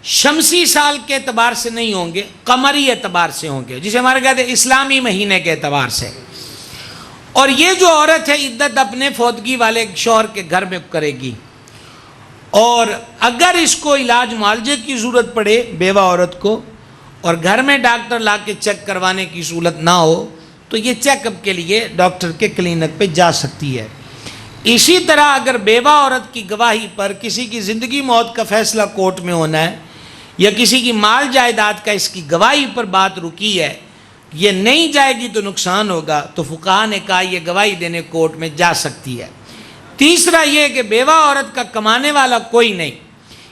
شمسی سال کے اعتبار سے نہیں ہوں گے، قمری اعتبار سے ہوں گے، جسے ہمارے کہتے ہیں اسلامی مہینے کے اعتبار سے۔ اور یہ جو عورت ہے عدت اپنے فوتگی والے شوہر کے گھر میں کرے گی، اور اگر اس کو علاج معالجے کی ضرورت پڑے بیوہ عورت کو اور گھر میں ڈاکٹر لا کے چیک کروانے کی صورت نہ ہو تو یہ چیک اپ کے لیے ڈاکٹر کے کلینک پہ جا سکتی ہے۔ اسی طرح اگر بیوہ عورت کی گواہی پر کسی کی زندگی موت کا فیصلہ کورٹ میں ہونا ہے یا کسی کی مال جائیداد کا اس کی گواہی پر بات رکی ہے، یہ نہیں جائے گی تو نقصان ہوگا، تو فقہاء نے کہا یہ گواہی دینے کورٹ میں جا سکتی ہے۔ تیسرا یہ کہ بیوہ عورت کا کمانے والا کوئی نہیں،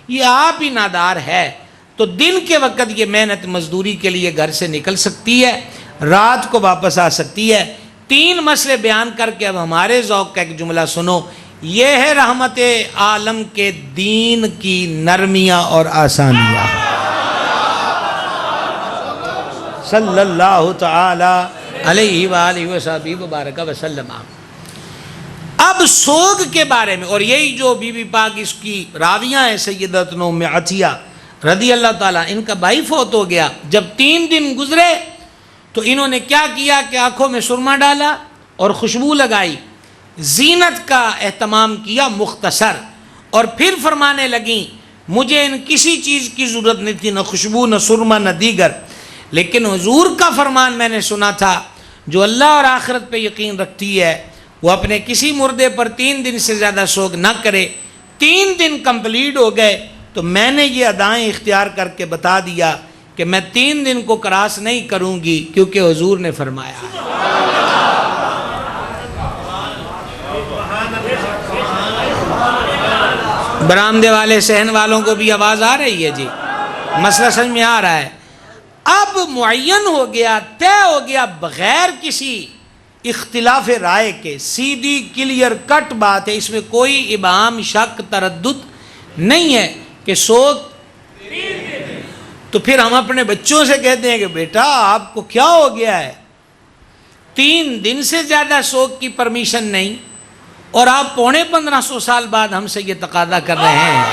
یہ آپ ہی نادار ہے، تو دن کے وقت یہ محنت مزدوری کے لیے گھر سے نکل سکتی ہے، رات کو واپس آ سکتی ہے۔ 3 مسئلے بیان کر کے اب ہمارے ذوق کا ایک جملہ سنو، یہ ہے رحمت عالم کے دین کی نرمیاں اور آسانیاں، صلی اللہ تعالی علیہ وآلہ وصحبہ وبارک وسلم۔ اب سوگ کے بارے میں، اور یہی جو بی بی پاک اس کی راویاں ہیں سیدتنا ام عطیہ رضی اللہ تعالیٰ، ان کا بھائی فوت ہو گیا، جب 3 دن گزرے تو انہوں نے کیا کیا کہ آنکھوں میں سرما ڈالا اور خوشبو لگائی، زینت کا اہتمام کیا مختصر، اور پھر فرمانے لگیں مجھے ان کسی چیز کی ضرورت نہیں تھی، نہ خوشبو، نہ سرما، نہ دیگر، لیکن حضور کا فرمان میں نے سنا تھا جو اللہ اور آخرت پہ یقین رکھتی ہے وہ اپنے کسی مردے پر 3 دن سے زیادہ سوگ نہ کرے۔ 3 دن کمپلیٹ ہو گئے تو میں نے یہ ادائیں اختیار کر کے بتا دیا کہ میں 3 دن کو کراس نہیں کروں گی کیونکہ حضور نے فرمایا۔ برآمدے والے صحن والوں کو بھی آواز آ رہی ہے؟ جی مسئلہ سمجھ میں آ رہا ہے؟ اب معین ہو گیا، طے ہو گیا، بغیر کسی اختلاف رائے کے، سیدھی کلیئر کٹ بات ہے، اس میں کوئی ابہام، شک، تردد نہیں ہے کہ سوگ۔ تو پھر ہم اپنے بچوں سے کہتے ہیں کہ بیٹا آپ کو کیا ہو گیا ہے، 3 دن سے زیادہ سوگ کی پرمیشن نہیں، اور آپ 1500 سال بعد ہم سے یہ تقاضا کر رہے ہیں۔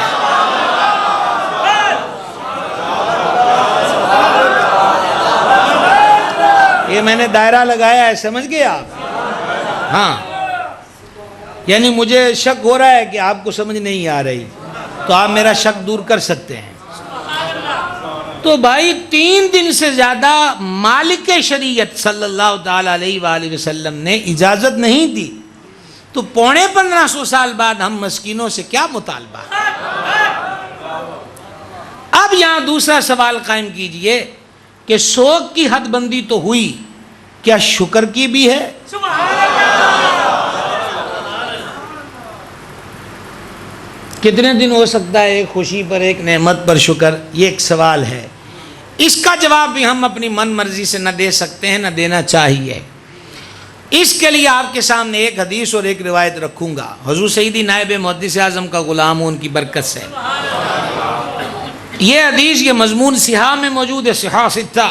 یہ میں نے دائرہ لگایا ہے، سمجھ گئے آپ؟ ہاں، یعنی مجھے شک ہو رہا ہے کہ آپ کو سمجھ نہیں آ رہی، تو آپ میرا شک دور کر سکتے ہیں۔ تو بھائی 3 دن سے زیادہ مالک شریعت صلی اللہ تعالیٰ علیہ وآلہ وسلم نے اجازت نہیں دی، تو 1500 سال بعد ہم مسکینوں سے کیا مطالبہ؟ اب یہاں دوسرا سوال قائم کیجئے کہ سوگ کی حد بندی تو ہوئی، کیا شکر کی بھی ہے؟ کتنے دن ہو سکتا ہے ایک خوشی پر، ایک نعمت پر شکر؟ یہ ایک سوال ہے، اس کا جواب بھی ہم اپنی من مرضی سے نہ دے سکتے ہیں، نہ دینا چاہیے۔ اس کے لیے آپ کے سامنے ایک حدیث اور ایک روایت رکھوں گا، حضور سیدی نائب محدث اعظم کا غلام ہوں، ان کی برکت سے۔ یہ حدیث، یہ مضمون صحاح میں موجود ہے، صحاح 6۔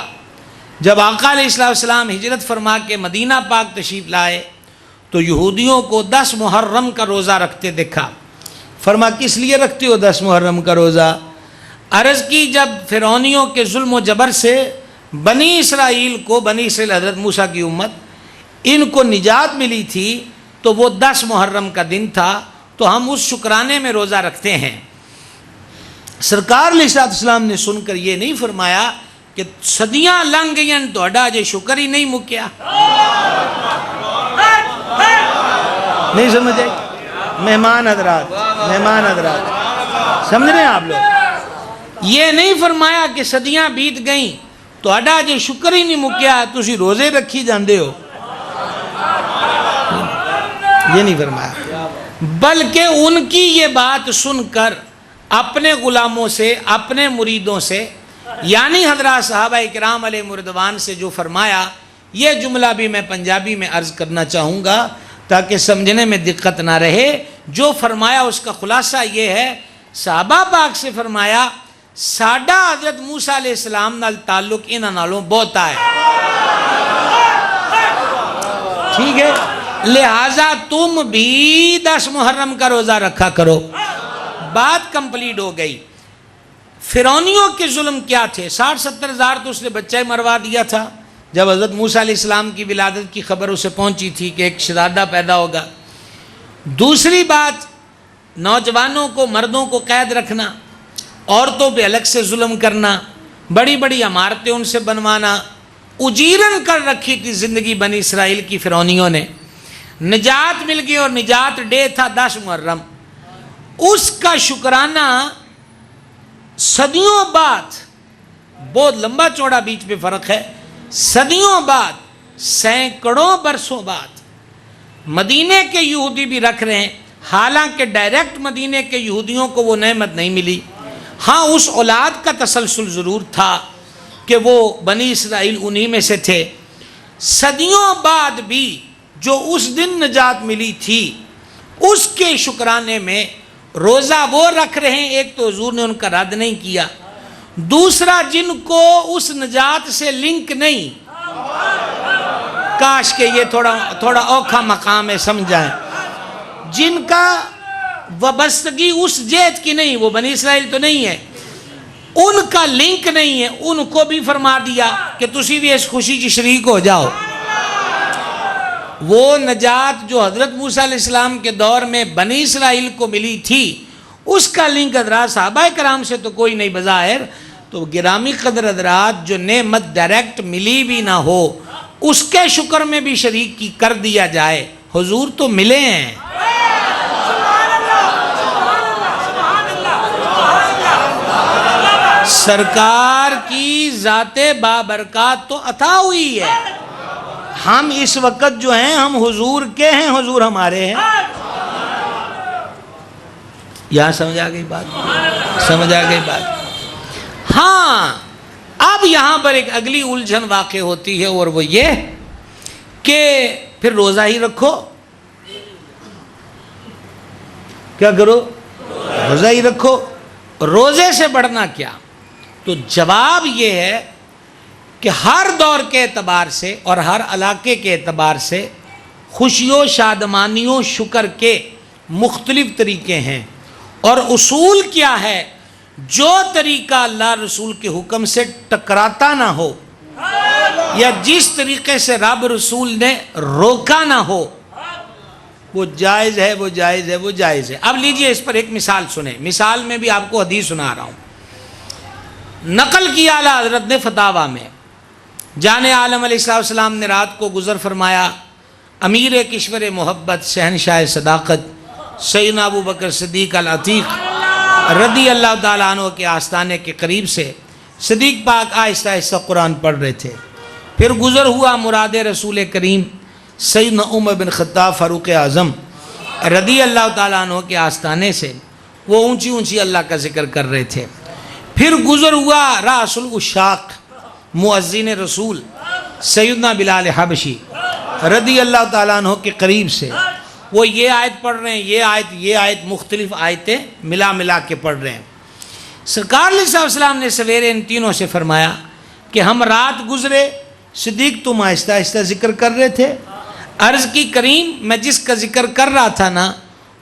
جب آقا علیہ السلام ہجرت فرما کے مدینہ پاک تشریف لائے تو یہودیوں کو 10 محرم کا روزہ رکھتے دیکھا۔ فرما کس لیے رکھتے ہو 10 محرم کا روزہ؟ عرض کی جب فرعونیوں کے ظلم و جبر سے بنی اسرائیل حضرت موسیٰ کی امت ان کو نجات ملی تھی تو وہ 10 محرم کا دن تھا، تو ہم اس شکرانے میں روزہ رکھتے ہیں۔ سرکار علیہ السلام نے سن کر یہ نہیں فرمایا کہ صدیاں لنگ گئیں توڑا جے شکر ہی نہیں مکیا۔ نہیں سمجھے مہمان حضرات سمجھ رہے ہیں آپ لوگ؟ یہ نہیں فرمایا کہ صدیاں بیت گئیں توڑا جے شکر ہی نہیں مکیا تسی روزے رکھی جاندے ہو، یہ نہیں فرمایا، بلکہ ان کی یہ بات سن کر اپنے غلاموں سے، اپنے مریدوں سے، یعنی حضرات صحابہ کرام علیہ رضوان سے جو فرمایا، یہ جملہ بھی میں پنجابی میں عرض کرنا چاہوں گا تاکہ سمجھنے میں دقت نہ رہے۔ جو فرمایا اس کا خلاصہ یہ ہے، صحابہ پاک سے فرمایا ساڈا حضرت موسیٰ علیہ السلام نال تعلق انہاں نالوں بہت ہے، ٹھیک ہے، لہٰذا تم بھی 10 محرم کا روزہ رکھا کرو۔ بات کمپلیٹ ہو گئی۔ فرعونیوں کے ظلم کیا تھے؟ 60-70 ہزار تو اس نے بچہ مروا دیا تھا جب حضرت موسیٰ علیہ السلام کی ولادت کی خبر اسے پہنچی تھی کہ ایک شہزادہ پیدا ہوگا۔ دوسری بات، نوجوانوں کو، مردوں کو قید رکھنا، عورتوں پہ الگ سے ظلم کرنا، بڑی بڑی عمارتیں ان سے بنوانا، اجیرن کر رکھی تھی زندگی بنی اسرائیل کی فرعونیوں نے۔ نجات مل گئی اور نجات ڈے تھا 10 محرم، اس کا شکرانہ صدیوں بعد، بہت لمبا چوڑا بیچ پہ فرق ہے، صدیوں بعد، سینکڑوں برسوں بعد مدینے کے یہودی بھی رکھ رہے ہیں، حالانکہ ڈائریکٹ مدینے کے یہودیوں کو وہ نعمت نہیں ملی، ہاں اس اولاد کا تسلسل ضرور تھا کہ وہ بنی اسرائیل انہی میں سے تھے۔ صدیوں بعد بھی جو اس دن نجات ملی تھی اس کے شکرانے میں روزہ وہ رکھ رہے ہیں۔ ایک تو حضور نے ان کا رد نہیں کیا، دوسرا جن کو اس نجات سے لنک نہیں، کاش کہ یہ تھوڑا اوکھا مقام ہے سمجھائیں، جن کا وابستگی اس جیت کی نہیں، وہ بنی اسرائیل تو نہیں ہے، ان کا لنک نہیں ہے، ان کو بھی فرما دیا کہ تسی بھی اس خوشی کی شریک ہو جاؤ۔ وہ نجات جو حضرت موسیٰ علیہ السلام کے دور میں بنی اسرائیل کو ملی تھی اس کا لنک حضرات صحابہ کرام سے تو کوئی نہیں بظاہر، تو گرامی قدر حضرات جو نعمت ڈائریکٹ ملی بھی نہ ہو اس کے شکر میں بھی شریک کی کر دیا جائے۔ حضور تو ملے ہیں، سرکار کی ذات بابرکات تو عطا ہوئی ہے۔ ہم اس وقت جو ہیں ہم حضور کے ہیں، حضور ہمارے ہیں۔ یہاں سمجھ آ گئی بات؟ ہاں، اب یہاں پر ایک اگلی الجھن واقع ہوتی ہے اور وہ یہ کہ پھر روزہ ہی رکھو، کیا کرو؟ روزہ ہی رکھو، روزے سے بڑھنا کیا؟ تو جواب یہ ہے کہ ہر دور کے اعتبار سے اور ہر علاقے کے اعتبار سے خوشیوں، شادمانیوں، شکر کے مختلف طریقے ہیں، اور اصول کیا ہے؟ جو طریقہ اللہ رسول کے حکم سے ٹکراتا نہ ہو یا جس طریقے سے رب رسول نے روکا نہ ہو وہ جائز ہے، وہ جائز ہے، وہ جائز ہے۔ اب لیجئے اس پر ایک مثال سنیں، مثال میں بھی آپ کو حدیث سنا رہا ہوں، نقل کیا اعلیٰ حضرت نے فتاویٰ میں۔ جان عالم علیہ السلام نے رات کو گزر فرمایا، امیر کشور محبت، شہنشاہ صداقت سیدنا ابو بکر صدیق العتیق رضی اللہ تعالیٰ عنہ کے آستانے کے قریب سے صدیق پاک آہستہ آہستہ قرآن پڑھ رہے تھے۔ پھر گزر ہوا مراد رسول کریم سیدنا عمر بن خطاب فاروق اعظم رضی اللہ تعالیٰ عنہ کے آستانے سے، وہ اونچی اونچی اللہ کا ذکر کر رہے تھے۔ پھر گزر ہوا راس العشاق مؤذن رسول سیدنا بلال حبشی رضی اللہ تعالیٰ عنہ کے قریب سے، وہ یہ آیت پڑھ رہے ہیں، یہ آیت مختلف آیتیں ملا کے پڑھ رہے ہیں۔ سرکار علیہ السلام نے سویرے ان تینوں سے فرمایا کہ ہم رات گزرے، صدیق تم آہستہ آہستہ ذکر کر رہے تھے، عرض کی کریم میں جس کا ذکر کر رہا تھا نا،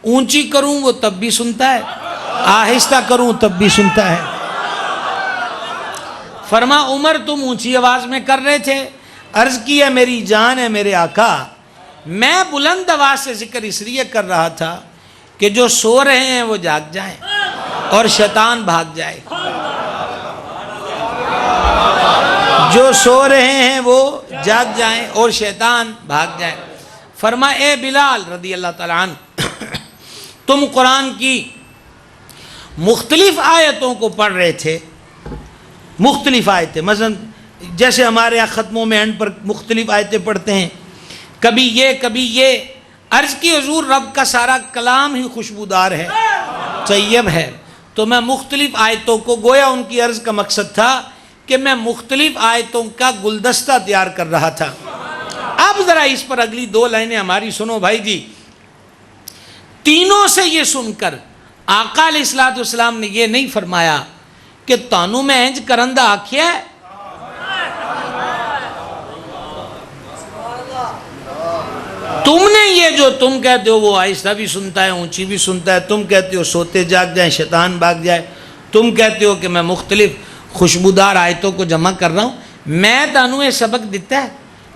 اونچی کروں وہ تب بھی سنتا ہے، آہستہ کروں تب بھی سنتا ہے۔ فرما عمر تم اونچی آواز میں کر رہے تھے، عرض کی ہے میری جان ہے میرے آقا، میں بلند آواز سے ذکر اس لیے کر رہا تھا کہ جو سو رہے ہیں وہ جاگ جائیں اور شیطان بھاگ جائے، جو سو رہے ہیں وہ جاگ جائیں اور شیطان بھاگ جائے۔ فرما اے بلال رضی اللہ تعالیٰ عنہ، تم قرآن کی مختلف آیتوں کو پڑھ رہے تھے، مختلف آیتیں، مثلا جیسے ہمارے یہاں ختموں میں اینڈ پر مختلف آیتیں پڑھتے ہیں، کبھی یہ عرض کی حضور رب کا سارا کلام ہی خوشبودار ہے، طیب ہے، تو میں مختلف آیتوں کو، گویا ان کی عرض کا مقصد تھا کہ میں مختلف آیتوں کا گلدستہ تیار کر رہا تھا۔ اب ذرا اس پر اگلی 2 لائنیں ہماری سنو بھائی جی۔ تینوں سے یہ سن کر آقا علیہ السلام نے یہ نہیں فرمایا کہ تانوں میں انج کرندہ آکھیا ہے، تم نے یہ جو تم کہتے ہو وہ آہستہ بھی سنتا ہے، اونچی بھی سنتا ہے، تم کہتے ہو سوتے جاگ جائیں شیطان بھاگ جائے، تم کہتے ہو کہ میں مختلف خوشبودار آیتوں کو جمع کر رہا ہوں، میں تانوں یہ سبق دیتا ہے،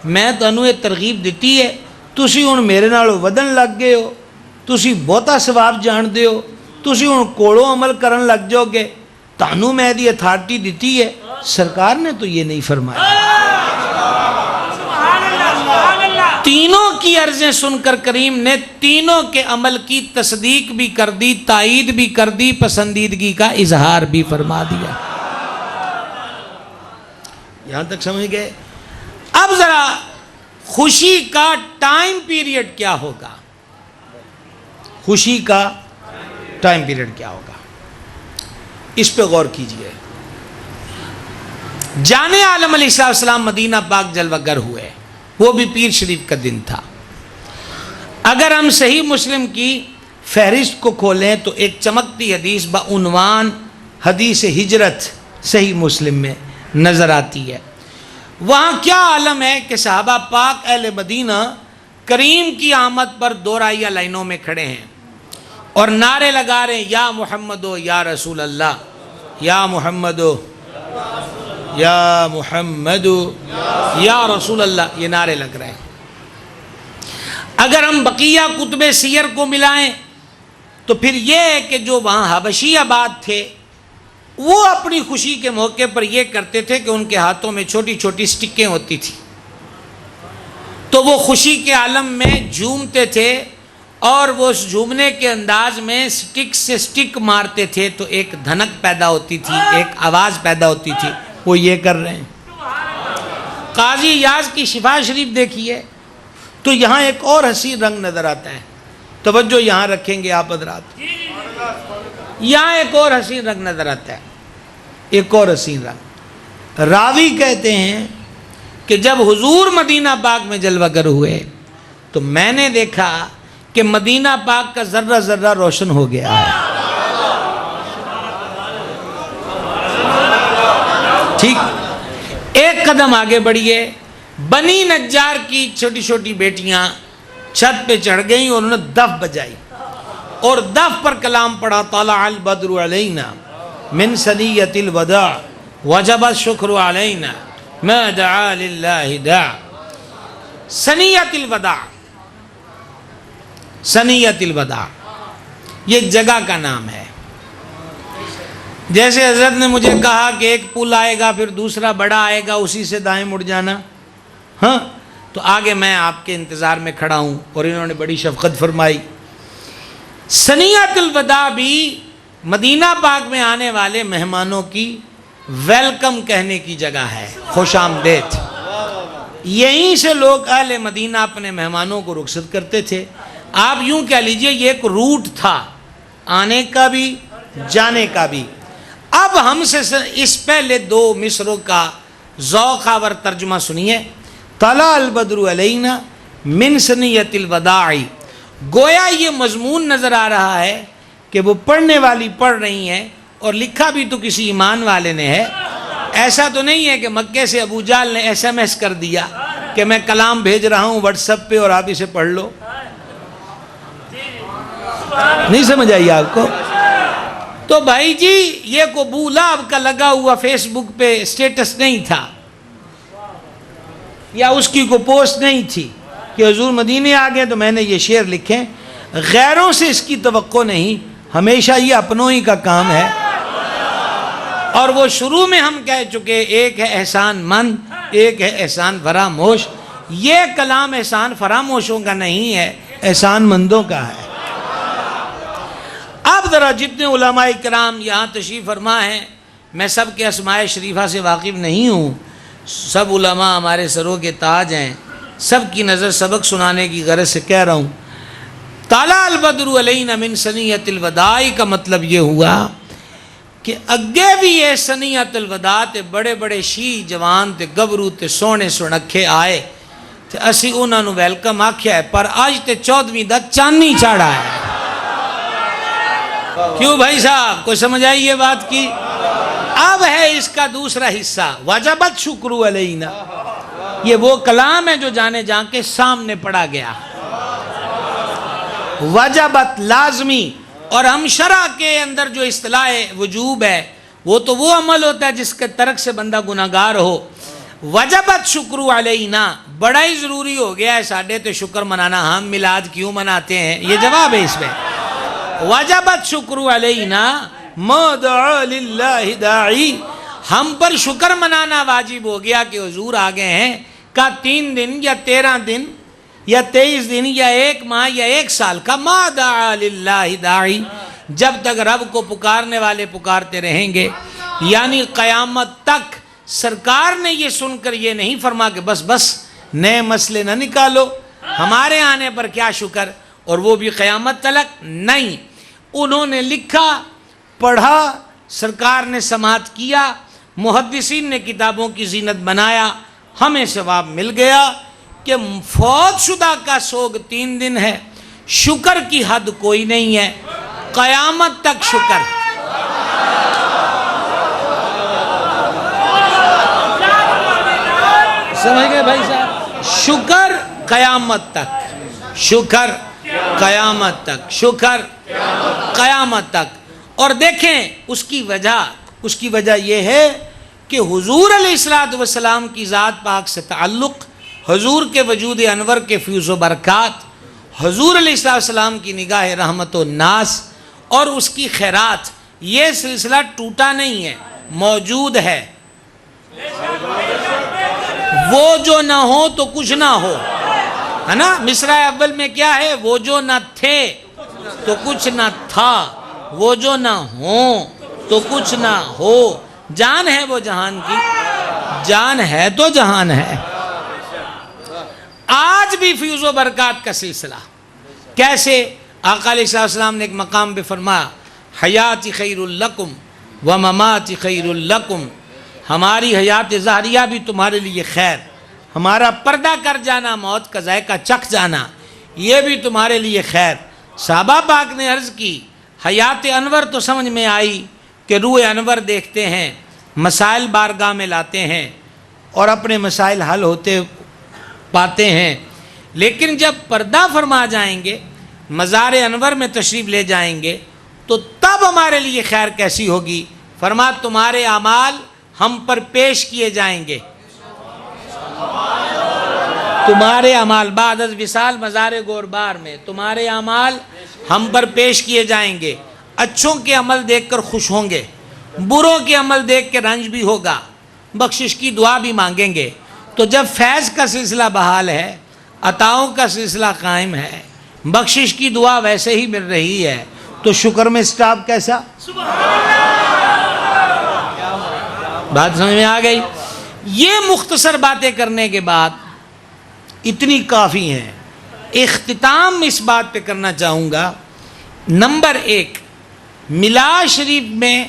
میں تانوں یہ ترغیب دیتی ہے، تسی ہن میرے نالوں ودن لگ گئے ہو، تسی بہتا ثواب جان دے ہو، تسی ہن کوڑوں عمل کرن لگ جاؤ گے، تانوں میں دی اتھارٹی دیتی ہے، سرکار نے تو یہ نہیں فرمایا۔ تینوں کی عرضیں سن کر کریم نے تینوں کے عمل کی تصدیق بھی کر دی، تائید بھی کر دی، پسندیدگی کا اظہار بھی فرما دیا۔ یہاں تک سمجھ گئے؟ اب ذرا خوشی کا ٹائم پیریڈ کیا ہوگا، خوشی کا ٹائم پیریڈ کیا ہوگا، اس پہ غور کیجئے۔ جانے عالم علیہ السلام مدینہ پاک جلوہ گر ہوئے، وہ بھی پیر شریف کا دن تھا۔ اگر ہم صحیح مسلم کی فہرست کو کھولیں تو ایک چمکتی حدیث بعنوان حدیث ہجرت صحیح مسلم میں نظر آتی ہے۔ وہاں کیا عالم ہے کہ صحابہ پاک اہل مدینہ کریم کی آمد پر 2 رائیہ لائنوں میں کھڑے ہیں اور نعرے لگا رہے ہیں، یا محمدو یا رسول اللہ، یا محمدو یا محمدو یا رسول اللہ، یہ نعرے لگ رہے ہیں۔ اگر ہم بقیہ کتب سیر کو ملائیں تو پھر یہ ہے کہ جو وہاں حبشی آباد تھے وہ اپنی خوشی کے موقع پر یہ کرتے تھے کہ ان کے ہاتھوں میں چھوٹی چھوٹی سٹکیں ہوتی تھی، تو وہ خوشی کے عالم میں جھومتے تھے اور وہ اس جھومنے کے انداز میں سٹک سے سٹک مارتے تھے تو ایک دھنک پیدا ہوتی تھی، ایک آواز پیدا ہوتی تھی، وہ یہ کر رہے ہیں۔ قاضی یاز کی شفا شریف دیکھیے تو یہاں ایک اور حسین رنگ نظر آتا ہے، توجہ یہاں رکھیں گے آپ حضرات، یہاں ایک اور حسین رنگ نظر آتا ہے، ایک اور حسین رنگ۔ راوی کہتے ہیں کہ جب حضور مدینہ پاک میں جلوہ گر ہوئے تو میں نے دیکھا کہ مدینہ پاک کا ذرہ ذرہ روشن ہو گیا ہے۔ ٹھیک، ایک قدم آگے بڑھیے، بنی نجار کی چھوٹی چھوٹی بیٹیاں چھت پہ چڑھ گئیں اور انہوں نے دف بجائی اور دف پر کلام پڑھا، طلع البدر علینا من ثنیۃ الوداع وجب الشکر علینا ما دعا للہ داع۔ ثنیۃ الوداع، ثنیۃ الوداع یہ ایک جگہ کا نام ہے۔ جیسے حضرت نے مجھے کہا کہ ایک پل آئے گا پھر دوسرا بڑا آئے گا، اسی سے دائیں مڑ جانا، ہاں تو آگے میں آپ کے انتظار میں کھڑا ہوں، اور انہوں نے بڑی شفقت فرمائی۔ ثنیۃ الوداع بھی مدینہ پاک میں آنے والے مہمانوں کی ویلکم کہنے کی جگہ ہے، خوش آمدید۔ یہیں سے لوگ اہل مدینہ اپنے مہمانوں کو رخصت کرتے تھے۔ آپ یوں کہہ لیجئے یہ ایک روٹ تھا، آنے کا بھی جانے کا بھی۔ اب ہم سے اس پہلے 2 مصروں کا ذوق آور ترجمہ سنیے۔ طلع البدر علینا من ثنیۃ الوداع، گویا یہ مضمون نظر آ رہا ہے کہ وہ پڑھنے والی پڑھ رہی ہیں اور لکھا بھی تو کسی ایمان والے نے ہے، ایسا تو نہیں ہے کہ مکے سے ابو جہل نے SMS کر دیا کہ میں کلام بھیج رہا ہوں واٹس ایپ پہ اور آپ اسے پڑھ لو. نہیں سمجھ آئی آپ کو؟ تو بھائی جی یہ کو ابو لہب کا لگا ہوا فیس بک پہ اسٹیٹس نہیں تھا یا اس کی کوئی پوسٹ نہیں تھی کہ حضور مدینے آ گئے تو میں نے یہ شعر لکھے. غیروں سے اس کی توقع نہیں، ہمیشہ یہ اپنوں ہی کا کام ہے. اور وہ شروع میں ہم کہہ چکے، ایک ہے احسان مند، ایک ہے احسان فراموش. یہ کلام احسان فراموشوں کا نہیں ہے، احسان مندوں کا ہے. اب ذرا جتنے علماء کرام یہاں تشریف فرما ہیں، میں سب کے اسماء شریفہ سے واقف نہیں ہوں، سب علماء ہمارے سروں کے تاج ہیں، سب کی نظر سبق سنانے کی غرض سے کہہ رہا ہوں. طلع البدر علینا من ثنیۃ الوداع کا مطلب یہ ہوا کہ اگے بھی یہ ثنیۃ الوداع تے بڑے بڑے شی جوان تے گبرو تے سونے سنکھے آئے تے اسی انہاں نو ویلکم آکھیا ہے، پر آج تے 14ویں دا چاندنی چاڑھا ہے. کیوں بھائی صاحب، کوئی سمجھ آئی یہ بات کی؟ اب ہے اس کا دوسرا حصہ، وجبت شکر علینا. یہ وہ کلام ہے جو جانے جان کے سامنے پڑھا گیا، وجبت لازمی. اور ہم شرع کے اندر جو اصطلاح وجوب ہے وہ تو وہ عمل ہوتا ہے جس کے ترک سے بندہ گناہگار ہو. وجبت شکر علینا بڑا ہی ضروری ہو گیا ہے ساڈے تے شکر منانا. ہم میلاد کیوں مناتے ہیں؟ یہ جواب ہے اس میں. وجبت شکر علینا ما دعا للہ داعی، ہم پر شکر منانا واجب ہو گیا کہ حضور آگے ہیں کا 3 دن یا 13 دن یا 23 دن یا 1 ماہ یا 1 سال کا، ما دعا للہ داعی، جب تک رب کو پکارنے والے پکارتے رہیں گے، یعنی قیامت تک. سرکار نے یہ سن کر یہ نہیں فرما کہ بس بس نئے مسئلے نہ نکالو، ہمارے آنے پر کیا شکر، اور وہ بھی قیامت تلک نہیں. انہوں نے لکھا، پڑھا، سرکار نے سماعت کیا، محدثین نے کتابوں کی زینت بنایا، ہمیں ثواب مل گیا کہ فوت شدہ کا سوگ 3 دن ہے. شکر کی حد کوئی نہیں ہے، قیامت تک شکر. سمجھ گئے بھائی صاحب؟ شکر قیامت تک، شکر قیامت تک، شکر قیامت تک. اور دیکھیں اس کی وجہ یہ ہے کہ حضور علیہ السلام کی ذات پاک سے تعلق، حضور کے وجود انور کے فیض و برکات، حضور علیہ السلام کی نگاہ رحمت و ناس اور اس کی خیرات، یہ سلسلہ ٹوٹا نہیں ہے، موجود ہے. وہ جو نہ ہو تو کچھ نہ ہو، ہے نا؟ مصرع اول میں کیا ہے؟ وہ جو نہ تھے تو کچھ نہ تھا، وہ جو نہ ہوں تو کچھ نہ ہو. جان ہے وہ جہان کی، جان ہے تو جہان ہے. آج بھی فیض و برکات کا سلسلہ کیسے؟ آقا علیہ السلام نے ایک مقام پہ فرمایا، حیات خیر لکم و ممات خیر لکم، ہماری حیات ظاہریہ بھی تمہارے لیے خیر، ہمارا پردہ کر جانا، موت کا ذائقہ چکھ جانا، یہ بھی تمہارے لیے خیر. صحابہ پاک نے عرض کی، حیات انور تو سمجھ میں آئی کہ روح انور دیکھتے ہیں، مسائل بارگاہ میں لاتے ہیں اور اپنے مسائل حل ہوتے پاتے ہیں، لیکن جب پردہ فرما جائیں گے، مزار انور میں تشریف لے جائیں گے تو تب ہمارے لیے خیر کیسی ہوگی. فرما تمہارے اعمال ہم پر پیش کیے جائیں گے، تمہارے اعمال بعد از وصال مزار گوربار میں تمہارے اعمال ہم پر پیش کیے جائیں گے. اچھوں کے عمل دیکھ کر خوش ہوں گے، بروں کے عمل دیکھ کے رنج بھی ہوگا، بخشش کی دعا بھی مانگیں گے. تو جب فیض کا سلسلہ بحال ہے، عطاؤں کا سلسلہ قائم ہے، بخشش کی دعا ویسے ہی مل رہی ہے، تو شکر میں سٹاپ کیسا؟ بات سمجھ میں آ گئی؟ یہ مختصر باتیں کرنے کے بعد اتنی کافی ہیں. اختتام اس بات پہ کرنا چاہوں گا، نمبر 1، میلاد شریف میں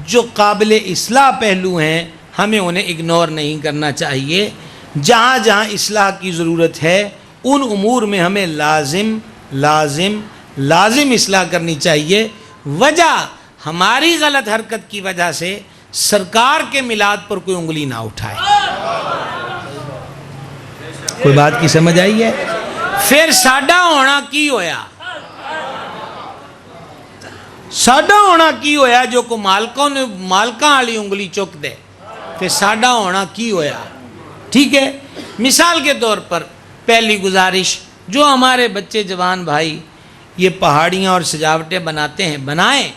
جو قابل اصلاح پہلو ہیں ہمیں انہیں اگنور نہیں کرنا چاہیے. جہاں جہاں اصلاح کی ضرورت ہے ان امور میں ہمیں لازم اصلاح کرنی چاہیے. وجہ ہماری غلط حرکت کی وجہ سے سرکار کے میلاد پر کوئی انگلی نہ اٹھائے۔ کوئی بات کی سمجھ آئی ہے؟ پھر ساڈا ہونا کی ہویا؟ ساڈا ہونا کی ہویا جو کو مالکاں والی انگلی چک دے؟ پھر ساڈا ہونا کی ہویا؟ ٹھیک ہے، مثال کے طور پر پہلی گزارش، جو ہمارے بچے جوان بھائی یہ پہاڑیاں اور سجاوٹیں بناتے ہیں، بنائیں،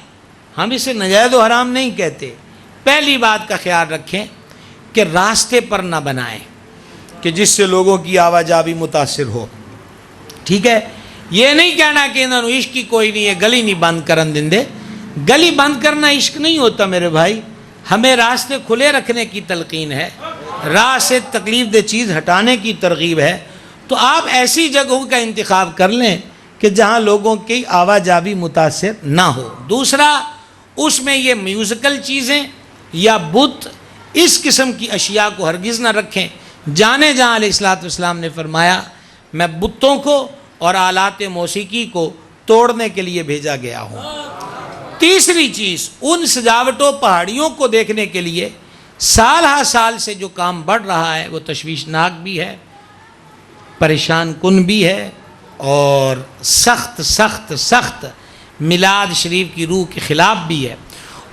ہم اسے ناجائز و حرام نہیں کہتے۔ پہلی بات کا خیال رکھیں کہ راستے پر نہ بنائیں کہ جس سے لوگوں کی آوازجابی متاثر ہو، ٹھیک ہے؟ یہ نہیں کہنا کہ انہوں نے عشق کی کوئی نہیں ہے، گلی نہیں بند کرن دیں دے۔ گلی بند کرنا عشق نہیں ہوتا میرے بھائی، ہمیں راستے کھلے رکھنے کی تلقین ہے، راہ سے تکلیف دہ چیز ہٹانے کی ترغیب ہے۔ تو آپ ایسی جگہوں کا انتخاب کر لیں کہ جہاں لوگوں کی آوازجابی متاثر نہ ہو۔ دوسرا، اس میں یہ میوزیکل چیزیں یا بت، اس قسم کی اشیاء کو ہرگز نہ رکھیں۔ جانے جہاں علیہ السلام نے فرمایا میں بتوں کو اور آلات موسیقی کو توڑنے کے لیے بھیجا گیا ہوں۔ تیسری چیز، ان سجاوٹوں پہاڑیوں کو دیکھنے کے لیے سال ہا سال سے جو کام بڑھ رہا ہے وہ تشویشناک بھی ہے، پریشان کن بھی ہے، اور سخت سخت سخت میلاد شریف کی روح کے خلاف بھی ہے۔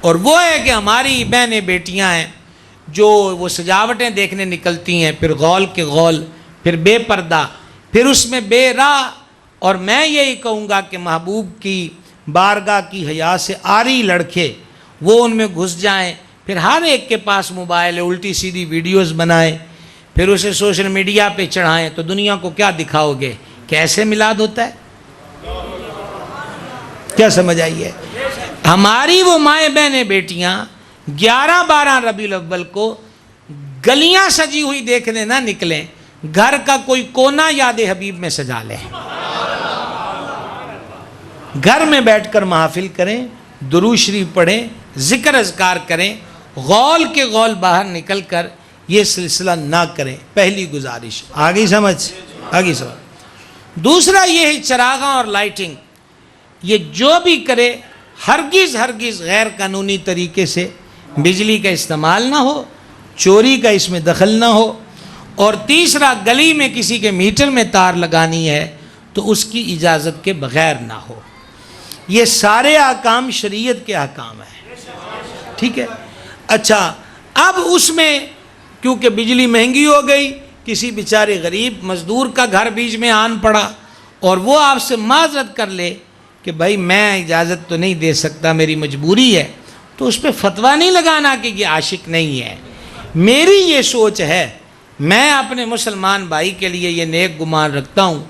اور وہ ہے کہ ہماری بہنیں بیٹیاں ہیں جو وہ سجاوٹیں دیکھنے نکلتی ہیں، پھر غول کے غول، پھر بے پردہ، پھر اس میں بے راہ۔ اور میں یہی کہوں گا کہ محبوب کی بارگاہ کی حیا سے آری لڑکے وہ ان میں گھس جائیں، پھر ہر ایک کے پاس موبائل ہے، الٹی سیدھی ویڈیوز بنائیں، پھر اسے سوشل میڈیا پہ چڑھائیں، تو دنیا کو کیا دکھاؤ گے؟ کیسے میلاد ہوتا ہے؟ کیا سمجھ آئی ہے؟ ہماری وہ مائیں بہنیں بیٹیاں 11-12 ربیع الاول کو گلیاں سجی ہوئی دیکھنے نہ نکلیں، گھر کا کوئی کونا یاد حبیب میں سجا لیں، گھر میں بیٹھ کر محافل کریں، درود شریف پڑھیں، ذکر اذکار کریں، غول کے غول باہر نکل کر یہ سلسلہ نہ کریں۔ پہلی گزارش آگئی سمجھ؟ آگئی سمجھ۔ دوسرا یہ ہے چراغاں اور لائٹنگ، یہ جو بھی کرے ہرگز ہرگز غیر قانونی طریقے سے بجلی کا استعمال نہ ہو، چوری کا اس میں دخل نہ ہو۔ اور تیسرا، گلی میں کسی کے میٹر میں تار لگانی ہے تو اس کی اجازت کے بغیر نہ ہو۔ یہ سارے احکام شریعت کے احکام ہیں، ٹھیک ہے؟ اچھا، اب اس میں کیونکہ بجلی مہنگی ہو گئی، کسی بیچارے غریب مزدور کا گھر بیچ میں آن پڑا اور وہ آپ سے معذرت کر لے کہ بھائی میں اجازت تو نہیں دے سکتا، میری مجبوری ہے، تو اس پہ فتویٰ نہیں لگانا کہ یہ عاشق نہیں ہے۔ میری یہ سوچ ہے، میں اپنے مسلمان بھائی کے لیے یہ نیک گمان رکھتا ہوں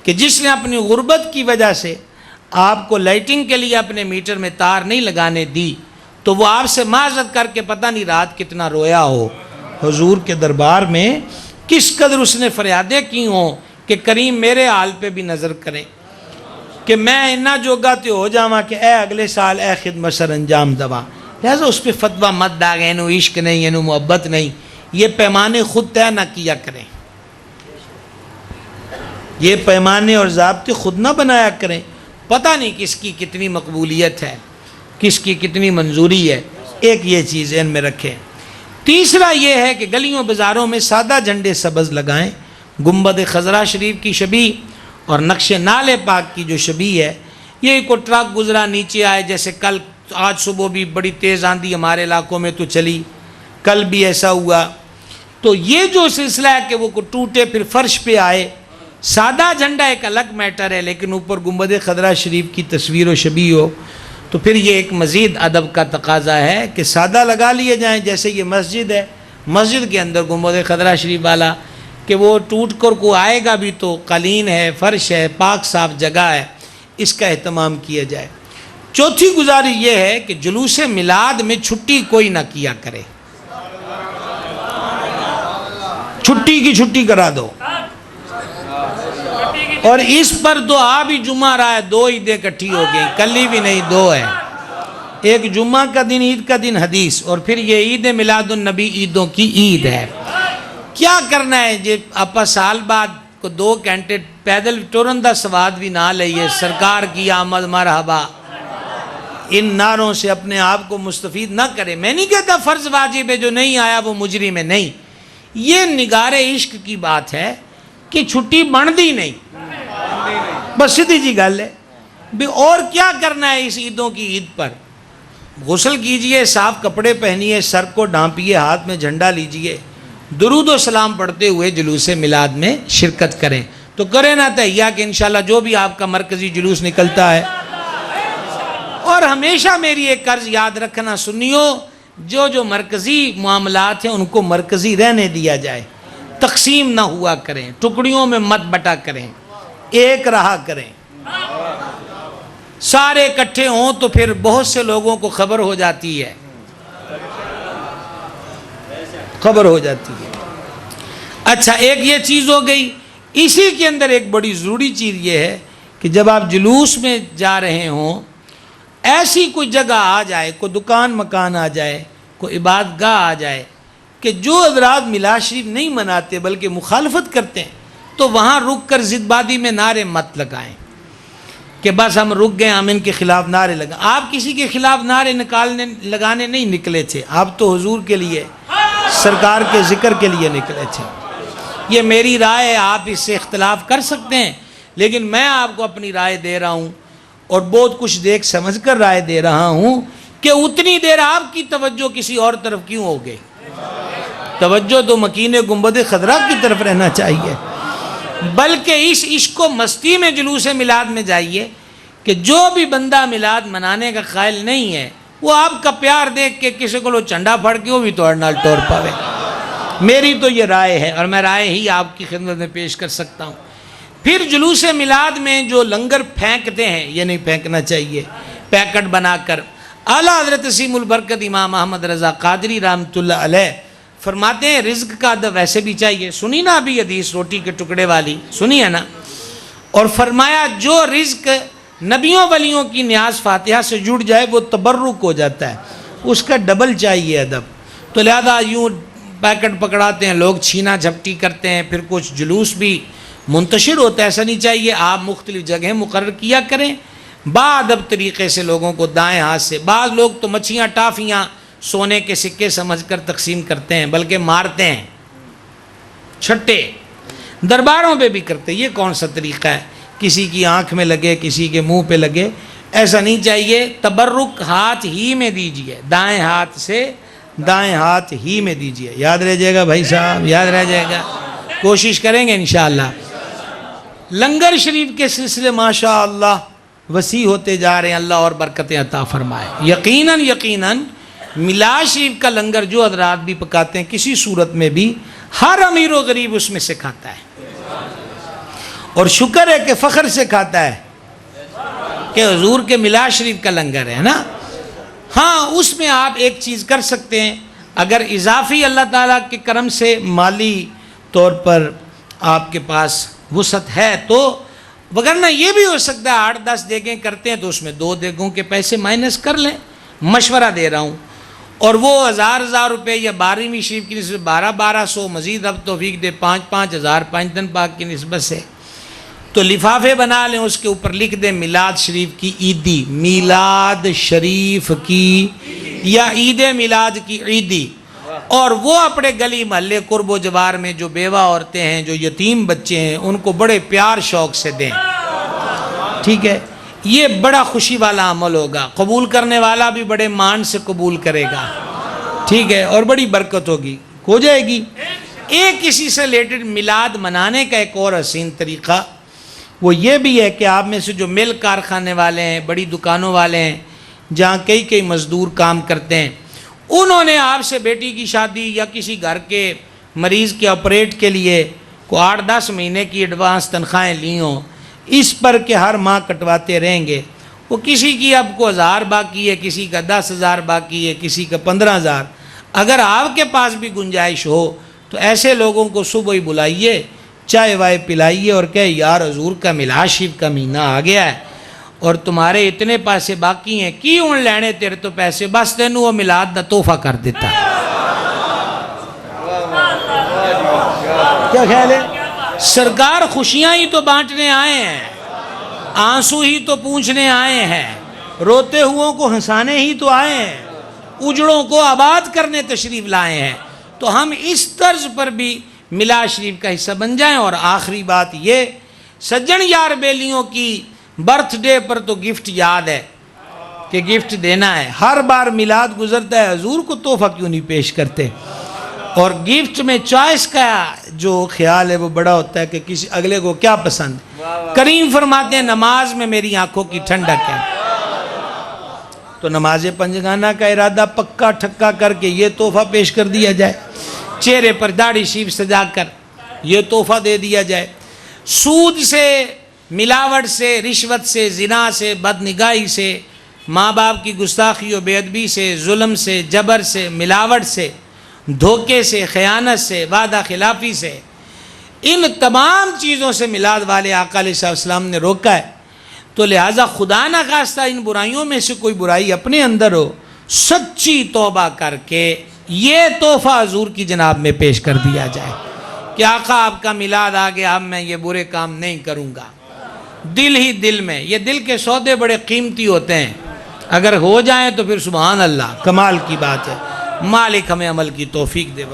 کہ جس نے اپنی غربت کی وجہ سے آپ کو لائٹنگ کے لیے اپنے میٹر میں تار نہیں لگانے دی، تو وہ آپ سے معذرت کر کے پتہ نہیں رات کتنا رویا ہو حضور کے دربار میں، کس قدر اس نے فریادیں کی ہوں کہ کریم میرے حال پہ بھی نظر کریں کہ میں انہا جوگا تے ہو جاواں کہ اے اگلے سال اے خدمت سر انجام دوا۔ لہذا اس پہ فتویٰ مت داغیں، انہوں عشق نہیں، انہوں محبت نہیں، یہ پیمانے خود طے نہ کیا کریں، یہ پیمانے اور ضابطے خود نہ بنایا کریں۔ پتہ نہیں کس کی کتنی مقبولیت ہے، کس کی کتنی منظوری ہے، ایک یہ چیز ذہن میں رکھیں۔ تیسرا یہ ہے کہ گلیوں بازاروں میں سادہ جھنڈے سبز لگائیں، گنبد خضرا شریف کی شبیہ اور نقش نالے پاک کی جو شبیہ ہے، یہ کوئی ٹرک گزرا نیچے آئے، جیسے کل آج صبح بھی بڑی تیز آندھی ہمارے علاقوں میں تو چلی، کل بھی ایسا ہوا، تو یہ جو سلسلہ ہے کہ وہ ٹوٹے پھر فرش پہ آئے، سادہ جھنڈا ایک الگ میٹر ہے، لیکن اوپر گنبد خضرا شریف کی تصویر و شبیہ ہو، تو پھر یہ ایک مزید ادب کا تقاضا ہے کہ سادہ لگا لیے جائیں۔ جیسے یہ مسجد ہے، مسجد کے اندر گنبد خضرا شریف والا کہ وہ ٹوٹ کر کو آئے گا بھی تو قالین ہے، فرش ہے، پاک صاف جگہ ہے، اس کا اہتمام کیا جائے۔ چوتھی گزارش یہ ہے کہ جلوس میلاد میں چھٹی کوئی نہ کیا کرے، چھٹی کی چھٹی کرا دو، اور اس پر دعا بھی جمعہ رہا ہے، 2 عیدیں اکٹھی ہو گئی، کلی بھی نہیں 2 ہے، ایک جمعہ کا دن عید کا دن حدیث، اور پھر یہ عید میلاد النبی عیدوں کی عید ہے۔ کیا کرنا ہے جی؟ اپا سال بعد کو 2 گھنٹے پیدل ٹورن دا سواد بھی نہ لئیے، سرکار کی آمد مرحبا، ان نعروں سے اپنے آپ کو مستفید نہ کرے. میں نہیں کہتا فرض واجب ہے، جو نہیں آیا وہ مجرم ہے، نہیں. یہ نگار عشق کی بات ہے کہ چھٹی بندی نہیں، بس سیدھی جی گل ہے. اور کیا کرنا ہے اس عیدوں کی عید پر؟ غسل کیجئے، صاف کپڑے پہنیے، سر کو ڈھانپیے، ہاتھ میں جھنڈا لیجئے، درود و سلام پڑھتے ہوئے جلوس میلاد میں شرکت کریں. تو کریں نہ تہیا کہ انشاءاللہ جو بھی آپ کا مرکزی جلوس نکلتا ہے. اور ہمیشہ میری ایک قرض یاد رکھنا سنیو، جو مرکزی معاملات ہیں ان کو مرکزی رہنے دیا جائے، تقسیم نہ ہوا کریں، ٹکڑیوں میں مت بٹا کریں، ایک رہا کریں. سارے اکٹھے ہوں تو پھر بہت سے لوگوں کو خبر ہو جاتی ہے، خبر ہو جاتی ہے. اچھا، ایک یہ چیز ہو گئی. اسی کے اندر ایک بڑی ضروری چیز یہ ہے کہ جب آپ جلوس میں جا رہے ہوں، ایسی کوئی جگہ آ جائے، کوئی دکان مکان آ جائے، کوئی عبادت گاہ آ جائے کہ جو حضرات میلاد شریف نہیں مناتے بلکہ مخالفت کرتے ہیں، تو وہاں رک کر ضد بازی میں نعرے مت لگائیں کہ بس ہم رک گئے، ہم ان کے خلاف نعرے لگائیں. آپ کسی کے خلاف نعرے لگانے نہیں نکلے تھے، آپ تو حضور کے لیے، سرکار کے ذکر کے لیے نکلے تھے. یہ میری رائے ہے، آپ اس سے اختلاف کر سکتے ہیں، لیکن میں آپ کو اپنی رائے دے رہا ہوں اور بہت کچھ دیکھ سمجھ کر رائے دے رہا ہوں کہ اتنی دیر آپ کی توجہ کسی اور طرف کیوں ہو گئی؟ توجہ تو مکین گنبد خضرا کی طرف رہنا چاہیے. بلکہ اس عشق و مستی میں جلوس میلاد میں جائیے کہ جو بھی بندہ میلاد منانے کا قائل نہیں ہے، وہ آپ کا پیار دیکھ کے کسی کو چنڈا پھڑ کے وہ بھی توڑ نال ٹور پاوے. میری تو یہ رائے ہے اور میں رائے ہی آپ کی خدمت میں پیش کر سکتا ہوں. پھر جلوس میلاد میں جو لنگر پھینکتے ہیں، یہ نہیں پھینکنا چاہیے. پیکٹ بنا کر اعلیٰ حضرت سیم البرکت امام احمد رضا قادری رحمۃ اللہ علیہ فرماتے ہیں رزق کا ادب ویسے بھی چاہیے. سنی نا ابھی حدیث روٹی کے ٹکڑے والی، سنی ہے نا؟ اور فرمایا جو رزق نبیوں ولیوں کی نیاز فاتحہ سے جڑ جائے وہ تبرک ہو جاتا ہے، اس کا ڈبل چاہیے ادب. تو لہذا یوں پیکٹ پکڑاتے ہیں لوگ، چھینا جھپٹی کرتے ہیں، پھر کچھ جلوس بھی منتشر ہوتا ہے. ایسا نہیں چاہیے. آپ مختلف جگہیں مقرر کیا کریں باادب طریقے سے، لوگوں کو دائیں ہاتھ سے. بعض لوگ تو مچھیاں ٹافیاں سونے کے سکے سمجھ کر تقسیم کرتے ہیں، بلکہ مارتے ہیں، چھٹے درباروں پہ بھی کرتے. یہ کون سا طریقہ ہے؟ کسی کی آنکھ میں لگے، کسی کے منہ پہ لگے، ایسا نہیں چاہیے. تبرک ہاتھ ہی میں دیجئے، دائیں ہاتھ سے دائیں ہاتھ ہی میں دیجئے. یاد رہ جائے گا بھائی صاحب، یاد رہ جائے گا. کوشش کریں گے انشاءاللہ. لنگر شریف کے سلسلے ماشاءاللہ وسیع ہوتے جا رہے ہیں. اللہ اور برکتیں عطا فرمائے. یقیناً میلاد شریف کا لنگر جو حضرات بھی پکاتے ہیں، کسی صورت میں بھی ہر امیر و غریب اس میں سے کھاتا ہے، اور شکر ہے کہ فخر سے کھاتا ہے کہ حضور کے میلاد شریف کا لنگر ہے نا. ہاں، اس میں آپ ایک چیز کر سکتے ہیں، اگر اضافی اللہ تعالیٰ کے کرم سے مالی طور پر آپ کے پاس وسعت ہے تو، وگرنہ یہ بھی ہو سکتا ہے 8-10 دیگیں کرتے ہیں تو اس میں 2 دیگوں کے پیسے مائنس کر لیں. مشورہ دے رہا ہوں. اور وہ 1000 روپے یا 12ویں شریف کی نسبت 1200 مزید اب توفیق دے 5,000 5 دن پاک کی نسبت سے، تو لفافے بنا لیں، اس کے اوپر لکھ دیں میلاد شریف کی عیدی، میلاد شریف کی یا عید میلاد کی عیدی. اور وہ اپنے گلی محلے قرب و جوار میں جو بیوہ عورتیں ہیں، جو یتیم بچے ہیں، ان کو بڑے پیار شوق سے دیں. ٹھیک ہے؟ یہ بڑا خوشی والا عمل ہوگا. قبول کرنے والا بھی بڑے مان سے قبول کرے گا. ٹھیک ہے؟ اور بڑی برکت ہوگی، ہو جائے گی. ایک کسی سے ریلیٹڈ میلاد منانے کا ایک اور حسین طریقہ وہ یہ بھی ہے کہ آپ میں سے جو مل کارخانے والے ہیں، بڑی دکانوں والے ہیں، جہاں کئی مزدور کام کرتے ہیں، انہوں نے آپ سے بیٹی کی شادی یا کسی گھر کے مریض کے آپریٹ کے لیے کو 8-10 مہینے کی ایڈوانس تنخواہیں لی ہوں، اس پر کہ ہر ماہ کٹواتے رہیں گے. وہ کسی کی اب کو 1000 باقی ہے، کسی کا 10,000 باقی ہے، کسی کا 15,000. اگر آپ کے پاس بھی گنجائش ہو تو ایسے لوگوں کو صبح ہی بلائیے، چائے وائے پلائیے اور کہے یار حضور کا میلاد شریف کا مہینہ آ گیا ہے اور تمہارے اتنے پیسے باقی ہیں، کیوں لینے تیرے تو پیسے، بس تینوں وہ میلاد دا تحفہ کر دیتا. کیا خیال ہے؟ سرکار خوشیاں ہی تو بانٹنے آئے ہیں، آنسو ہی تو پوچھنے آئے ہیں. روتے ہوں کو ہنسانے ہی تو آئے ہیں، اجڑوں کو آباد کرنے تشریف لائے ہیں۔ تو ہم اس طرز پر بھی میلاد شریف کا حصہ بن جائیں۔ اور آخری بات یہ، سجن یار بیلیوں کی برتھ ڈے پر تو گفٹ یاد ہے کہ گفٹ دینا ہے، ہر بار میلاد گزرتا ہے، حضور کو تحفہ کیوں نہیں پیش کرتے؟ اور گفٹ میں چوائس کا جو خیال ہے وہ بڑا ہوتا ہے کہ کسی اگلے کو کیا پسند ہے۔ کریم فرماتے ہیں نماز میں میری آنکھوں کی ٹھنڈک ہے، تو نماز پنجگانہ کا ارادہ پکا ٹھکا کر کے یہ تحفہ پیش کر دیا جائے، چہرے پر داڑھی شیف سجا کر یہ تحفہ دے دیا جائے۔ سود سے، ملاوٹ سے، رشوت سے، زنا سے، بدنگاہی سے، ماں باپ کی گستاخی و بے ادبی سے، ظلم سے، جبر سے، ملاوٹ سے، دھوکے سے، خیانت سے، وعدہ خلافی سے، ان تمام چیزوں سے میلاد والے آقا علیہ السلام نے روکا ہے۔ تو لہٰذا خدا نہ خواستہ ان برائیوں میں سے کوئی برائی اپنے اندر ہو، سچی توبہ کر کے یہ تحفہ حضور کی جناب میں پیش کر دیا جائے کہ آقا آپ کا میلاد آ گیا، اب میں یہ برے کام نہیں کروں گا۔ دل ہی دل میں، یہ دل کے سودے بڑے قیمتی ہوتے ہیں، اگر ہو جائیں تو پھر سبحان اللہ، کمال کی بات ہے۔ مالک ہمیں عمل کی توفیق دے۔